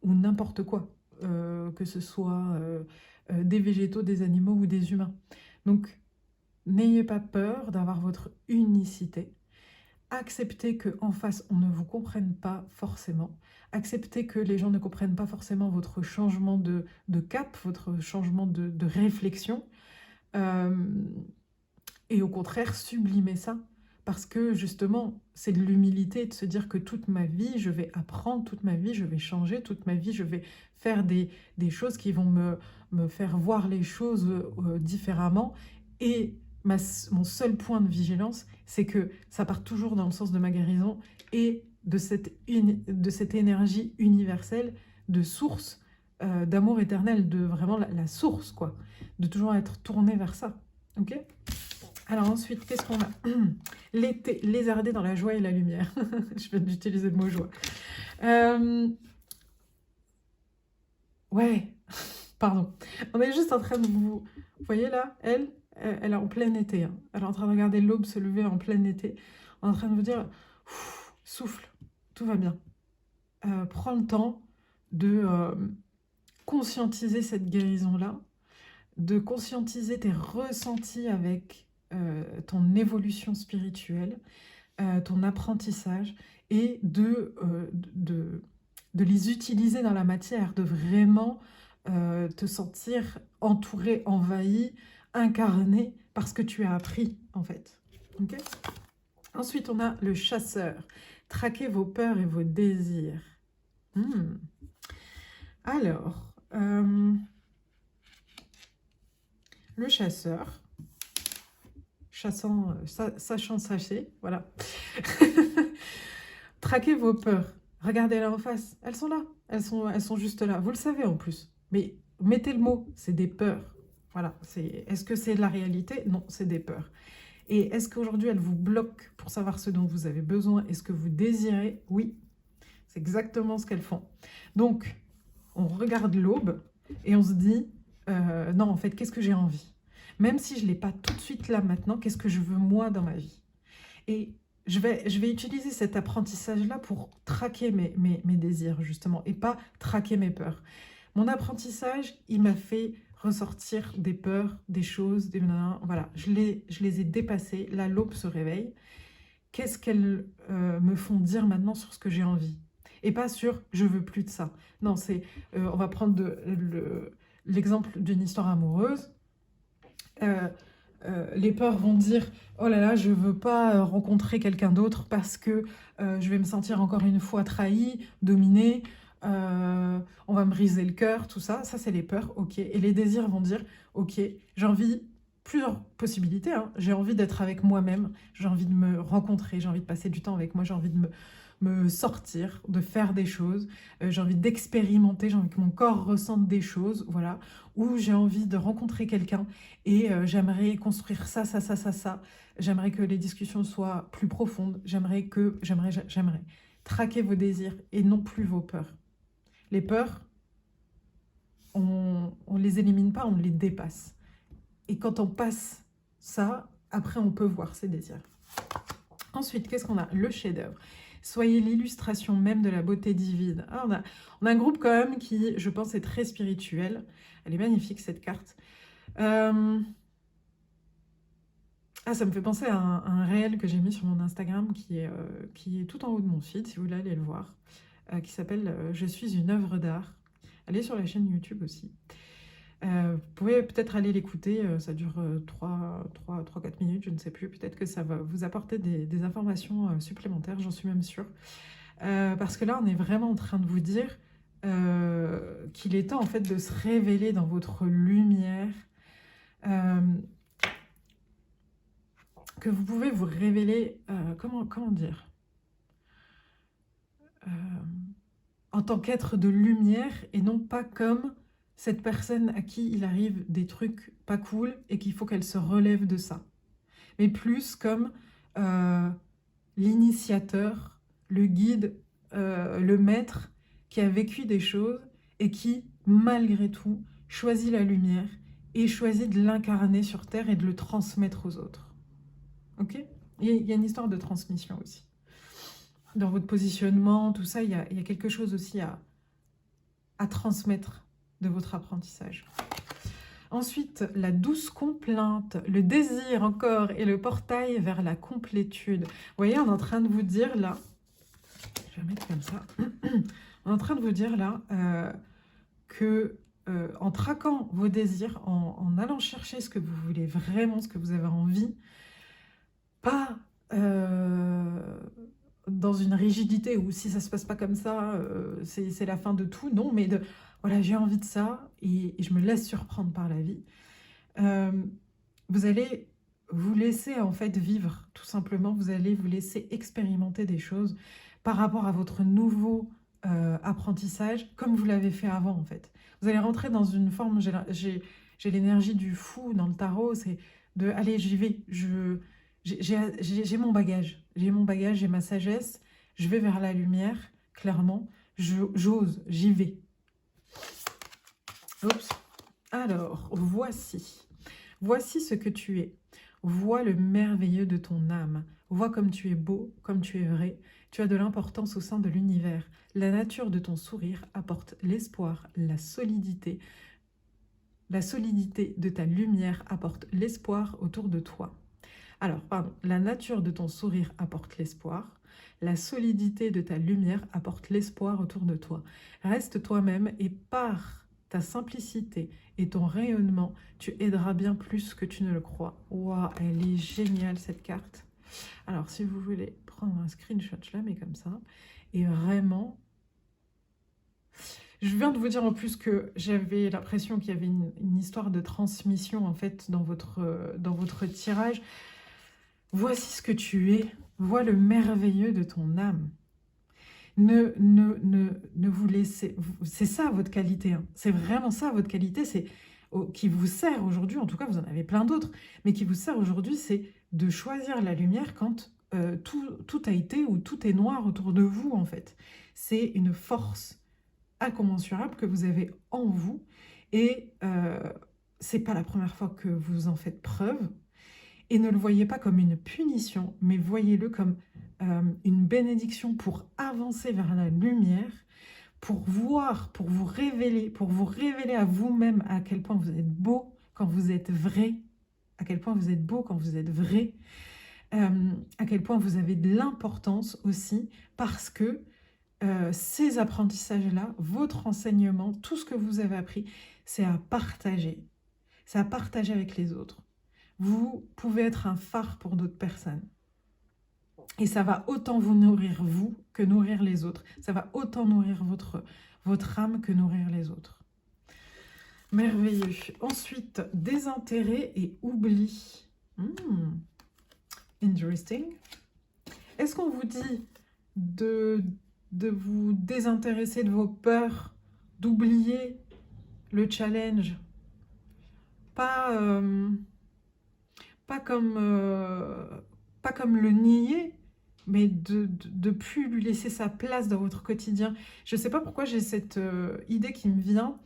ou n'importe quoi. Que ce soit des végétaux, des animaux ou des humains. Donc, n'ayez pas peur d'avoir votre unicité. Acceptez qu'en face, on ne vous comprenne pas forcément. Acceptez que les gens ne comprennent pas forcément votre changement de cap, votre changement de réflexion. Et au contraire, sublimez ça. Parce que justement, c'est de l'humilité de se dire que toute ma vie, je vais apprendre, toute ma vie, je vais changer, toute ma vie, je vais faire des choses qui vont me faire voir les choses différemment. Et mon seul point de vigilance, c'est que ça part toujours dans le sens de ma guérison et de cette énergie universelle de source, d'amour éternel, de vraiment la source, quoi. De toujours être tourné vers ça. Ok ? Alors ensuite, qu'est-ce qu'on a? L'été, lézarder dans la joie et la lumière. Je viens d'utiliser le mot joie. Ouais, pardon. On est juste en train de vous... Vous voyez là, elle est en plein été. Hein. Elle est en train de regarder l'aube se lever en plein été. On est en train de vous dire, souffle, tout va bien. Prends le temps de conscientiser cette guérison-là, de conscientiser tes ressentis avec ton évolution spirituelle, ton apprentissage, et de les utiliser dans la matière, de vraiment te sentir entouré, envahi, incarné par ce que tu as appris, en fait. Okay. Ensuite, on a le chasseur. Traquez vos peurs et vos désirs. Alors, le chasseur, sachant chasser, voilà. Traquez vos peurs. Regardez-les en face. Elles sont là. Elles sont juste là. Vous le savez en plus. Mais mettez le mot. C'est des peurs. Voilà. Est-ce que c'est de la réalité? Non, c'est des peurs. Et est-ce qu'aujourd'hui, elles vous bloquent pour savoir ce dont vous avez besoin et ce que vous désirez? Oui. C'est exactement ce qu'elles font. Donc, on regarde l'aube et on se dit, non, en fait, qu'est-ce que j'ai envie? Même si je ne l'ai pas tout de suite là maintenant, qu'est-ce que je veux moi dans ma vie? Et je vais utiliser cet apprentissage-là pour traquer mes désirs, justement, et pas traquer mes peurs. Mon apprentissage, il m'a fait ressortir des peurs, des choses, des... Voilà, je les ai dépassées. La loupe se réveille. Qu'est-ce qu'elles me font dire maintenant sur ce que j'ai envie? Et pas sur « je veux plus de ça ». Non, c'est... on va prendre l'exemple d'une histoire amoureuse. Les peurs vont dire « oh là là, je veux pas rencontrer quelqu'un d'autre parce que je vais me sentir encore une fois trahie, dominée, on va me briser le cœur », tout ça. Ça, c'est les peurs, ok. Et les désirs vont dire « ok, j'ai envie... » Plusieurs possibilités, hein. J'ai envie d'être avec moi-même, j'ai envie de me rencontrer, j'ai envie de passer du temps avec moi, j'ai envie de me sortir, de faire des choses, j'ai envie d'expérimenter, j'ai envie que mon corps ressente des choses, voilà, ou j'ai envie de rencontrer quelqu'un et j'aimerais construire ça, ça, ça, ça, ça, j'aimerais que les discussions soient plus profondes, j'aimerais. Traquer vos désirs et non plus vos peurs. Les peurs, on les élimine pas, on les dépasse. Et quand on passe ça, après on peut voir ses désirs. Ensuite, qu'est-ce qu'on a? Le chef-d'œuvre. Soyez l'illustration même de la beauté divine. Ah, on a un groupe quand même qui, je pense, est très spirituel. Elle est magnifique cette carte. Ah, ça me fait penser à un réel que j'ai mis sur mon Instagram qui est tout en haut de mon feed, si vous voulez aller le voir, qui s'appelle « Je suis une œuvre d'art ». Elle est sur la chaîne YouTube aussi. Vous pouvez peut-être aller l'écouter, ça dure 3-4 minutes, je ne sais plus. Peut-être que ça va vous apporter des informations supplémentaires, j'en suis même sûre. Parce que là, on est vraiment en train de vous dire qu'il est temps en fait de se révéler dans votre lumière, que vous pouvez vous révéler, comment dire, en tant qu'être de lumière et non pas comme cette personne à qui il arrive des trucs pas cool et qu'il faut qu'elle se relève de ça. Mais plus comme l'initiateur, le guide, le maître qui a vécu des choses et qui, malgré tout, choisit la lumière et choisit de l'incarner sur Terre et de le transmettre aux autres. Ok? Il y a une histoire de transmission aussi. Dans votre positionnement, tout ça, il y a quelque chose aussi à transmettre de votre apprentissage. Ensuite, la douce complainte, le désir encore et le portail vers la complétude. Vous voyez, on est en train de vous dire là, je vais mettre comme ça, on est en train de vous dire là que en traquant vos désirs, en allant chercher ce que vous voulez vraiment, ce que vous avez envie, pas dans une rigidité où si ça se passe pas comme ça, c'est la fin de tout, non, mais de voilà, j'ai envie de ça et je me laisse surprendre par la vie. Vous allez vous laisser en fait vivre, tout simplement, vous allez vous laisser expérimenter des choses par rapport à votre nouveau apprentissage, comme vous l'avez fait avant en fait. Vous allez rentrer dans une forme, j'ai l'énergie du fou dans le tarot, c'est de, allez, j'y vais, j'ai mon bagage, j'ai ma sagesse, je vais vers la lumière, clairement, j'ose, j'y vais. Oups. Alors, voici ce que tu es. Vois le merveilleux de ton âme. Vois comme tu es beau, comme tu es vrai. Tu as de l'importance au sein de l'univers. La nature de ton sourire apporte l'espoir, la solidité. La solidité de ta lumière apporte l'espoir autour de toi. Alors, pardon, la nature de ton sourire apporte l'espoir. La solidité de ta lumière apporte l'espoir autour de toi. Reste toi-même et par ta simplicité et ton rayonnement, tu aideras bien plus que tu ne le crois. Waouh, elle est géniale cette carte. Alors, si vous voulez prendre un screenshot, je la mets comme ça. Et vraiment, je viens de vous dire en plus que j'avais l'impression qu'il y avait une histoire de transmission en fait dans votre tirage. Voici ce que tu es. Vois le merveilleux de ton âme. Ne vous laissez... C'est ça votre qualité. Hein. C'est vraiment ça votre qualité. C'est qui vous sert aujourd'hui. En tout cas, vous en avez plein d'autres. Mais qui vous sert aujourd'hui, c'est de choisir la lumière quand tout a été ou tout est noir autour de vous, en fait. C'est une force incommensurable que vous avez en vous. Et c'est pas la première fois que vous en faites preuve. Et ne le voyez pas comme une punition, mais voyez-le comme une bénédiction pour avancer vers la lumière, pour voir, pour vous révéler à vous-même à quel point vous êtes beau quand vous êtes vrai, à quel point vous êtes beau quand vous êtes vrai, à quel point vous avez de l'importance aussi, parce que ces apprentissages-là, votre enseignement, tout ce que vous avez appris, c'est à partager. C'est à partager avec les autres. Vous pouvez être un phare pour d'autres personnes. Et ça va autant vous nourrir, vous, que nourrir les autres. Ça va autant nourrir votre âme que nourrir les autres. Merveilleux. Ensuite, désintérêt et oubli. Interesting. Est-ce qu'on vous dit de vous désintéresser de vos peurs, d'oublier le challenge? Pas comme le nier, mais de plus lui laisser sa place dans votre quotidien. Je ne sais pas pourquoi j'ai cette idée qui me vient.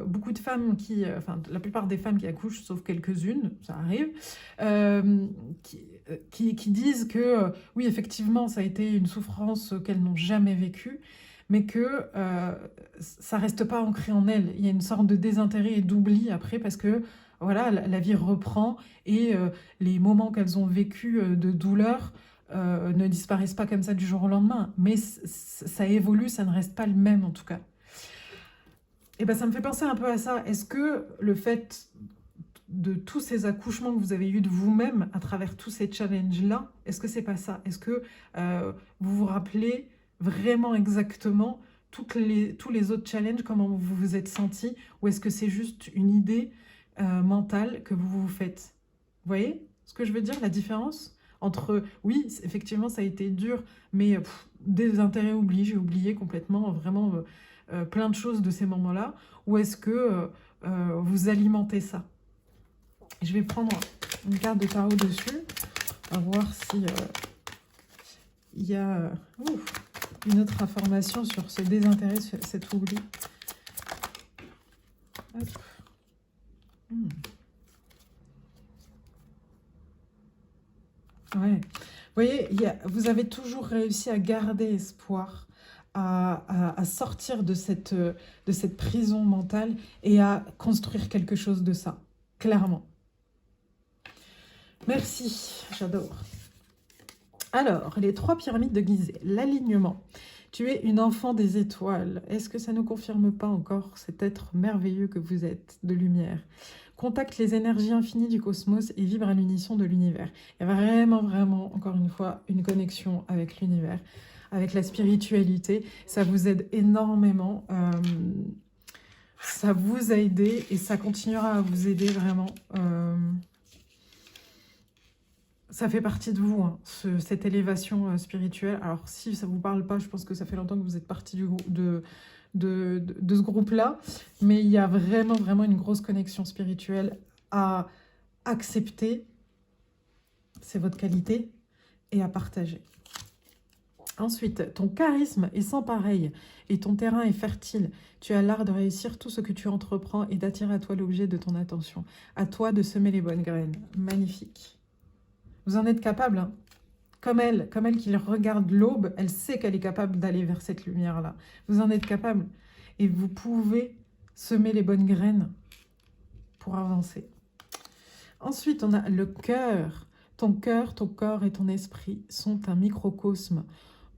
Beaucoup de femmes enfin la plupart des femmes qui accouchent, sauf quelques-unes, ça arrive, qui disent que oui, effectivement, ça a été une souffrance qu'elles n'ont jamais vécue, mais que ça reste pas ancré en elles. Il y a une sorte de désintérêt et d'oubli après, parce que voilà, la vie reprend et les moments qu'elles ont vécus de douleur ne disparaissent pas comme ça du jour au lendemain, mais ça évolue, ça ne reste pas le même en tout cas. Et ben ça me fait penser un peu à ça. Est-ce que le fait de tous ces accouchements que vous avez eus de vous-même à travers tous ces challenges-là, est-ce que c'est pas ça? Est-ce que vous vous rappelez vraiment exactement tous les autres challenges, comment vous vous êtes senti? Ou est-ce que c'est juste une idée mentale que vous vous faites? Vous voyez ce que je veux dire, la différence entre, oui, effectivement, ça a été dur, mais désintérêt oubli, j'ai oublié complètement, vraiment plein de choses de ces moments-là, ou est-ce que vous alimentez ça? Je vais prendre une carte de tarot dessus, on va voir si il y a une autre information sur ce désintérêt, cet oubli. Hop. Ouais. Vous voyez, vous avez toujours réussi à garder espoir, à sortir de cette prison mentale et à construire quelque chose de ça, clairement. Merci, j'adore. Alors, les 3 pyramides de Gizeh, l'alignement. Tu es une enfant des étoiles. Est-ce que ça ne confirme pas encore cet être merveilleux que vous êtes, de lumière? Contacte les énergies infinies du cosmos et vibre à l'unisson de l'univers. Il y a vraiment, vraiment, encore une fois, une connexion avec l'univers, avec la spiritualité. Ça vous aide énormément. Ça vous a aidé et ça continuera à vous aider vraiment. Ça fait partie de vous, hein, cette élévation spirituelle. Alors, si ça ne vous parle pas, je pense que ça fait longtemps que vous êtes partie de ce groupe-là. Mais il y a vraiment, vraiment une grosse connexion spirituelle à accepter. C'est votre qualité. Et à partager. Ensuite, ton charisme est sans pareil et ton terrain est fertile. Tu as l'art de réussir tout ce que tu entreprends et d'attirer à toi l'objet de ton attention. À toi de semer les bonnes graines. Magnifique. Vous en êtes capable, hein. Comme elle qui regarde l'aube, elle sait qu'elle est capable d'aller vers cette lumière-là. Vous en êtes capable. Et vous pouvez semer les bonnes graines pour avancer. Ensuite, on a le cœur. Ton cœur, ton corps et ton esprit sont un microcosme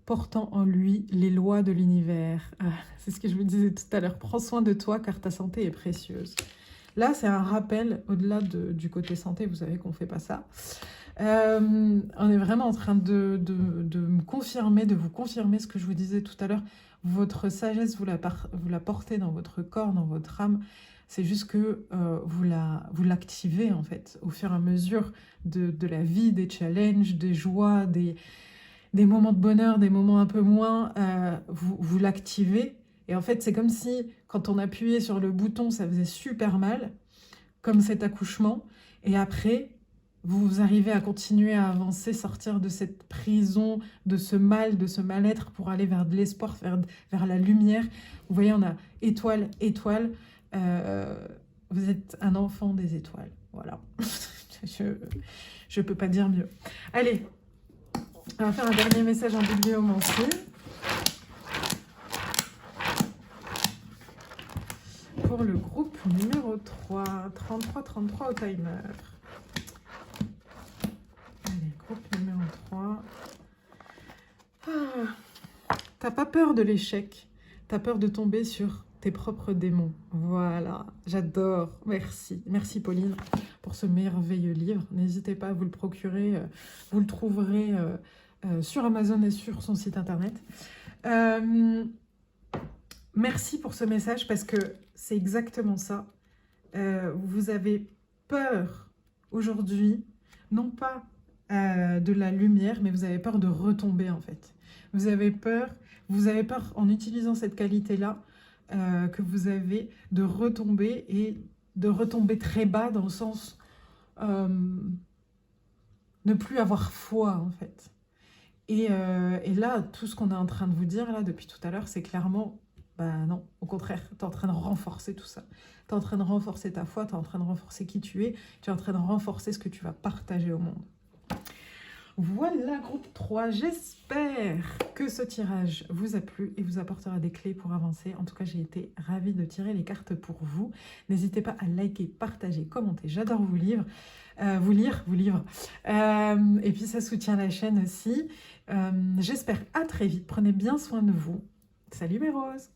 portant en lui les lois de l'univers. Ah, c'est ce que je vous disais tout à l'heure. Prends soin de toi car ta santé est précieuse. Là, c'est un rappel, au-delà du côté santé, vous savez qu'on ne fait pas ça. On est vraiment en train de me confirmer, de vous confirmer ce que je vous disais tout à l'heure. Votre sagesse, vous la portez dans votre corps, dans votre âme. C'est juste que vous l'activez en fait, au fur et à mesure de la vie, des challenges, des joies, des moments de bonheur, des moments un peu moins, vous l'activez. Et en fait, c'est comme si, quand on appuyait sur le bouton, ça faisait super mal, comme cet accouchement. Et après, vous arrivez à continuer à avancer, sortir de cette prison, de ce mal, de ce mal-être, pour aller vers de l'espoir, vers la lumière. Vous voyez, on a étoile, étoile. Vous êtes un enfant des étoiles. Voilà. Je peux pas dire mieux. Allez, on va faire un dernier message en bibliomancie. pour le groupe numéro 3. 33 au timer. Allez, groupe numéro 3. T'as pas peur de l'échec. T'as peur de tomber sur tes propres démons. Voilà, j'adore. Merci. Merci Pauline pour ce merveilleux livre. N'hésitez pas à vous le procurer. Vous le trouverez sur Amazon et sur son site internet. Merci pour ce message parce que c'est exactement ça. Vous avez peur aujourd'hui, non pas de la lumière, mais vous avez peur de retomber en fait. Vous avez peur en utilisant cette qualité-là que vous avez de retomber et de retomber très bas dans le sens ne plus avoir foi en fait. Et là, tout ce qu'on est en train de vous dire là depuis tout à l'heure, c'est clairement, bah non, au contraire, tu es en train de renforcer tout ça. Tu es en train de renforcer ta foi, tu es en train de renforcer qui tu es en train de renforcer ce que tu vas partager au monde. Voilà, groupe 3, j'espère que ce tirage vous a plu et vous apportera des clés pour avancer. En tout cas, j'ai été ravie de tirer les cartes pour vous. N'hésitez pas à liker, partager, commenter. J'adore vous lire. Et puis, ça soutient la chaîne aussi. J'espère à très vite. Prenez bien soin de vous. Salut mes roses!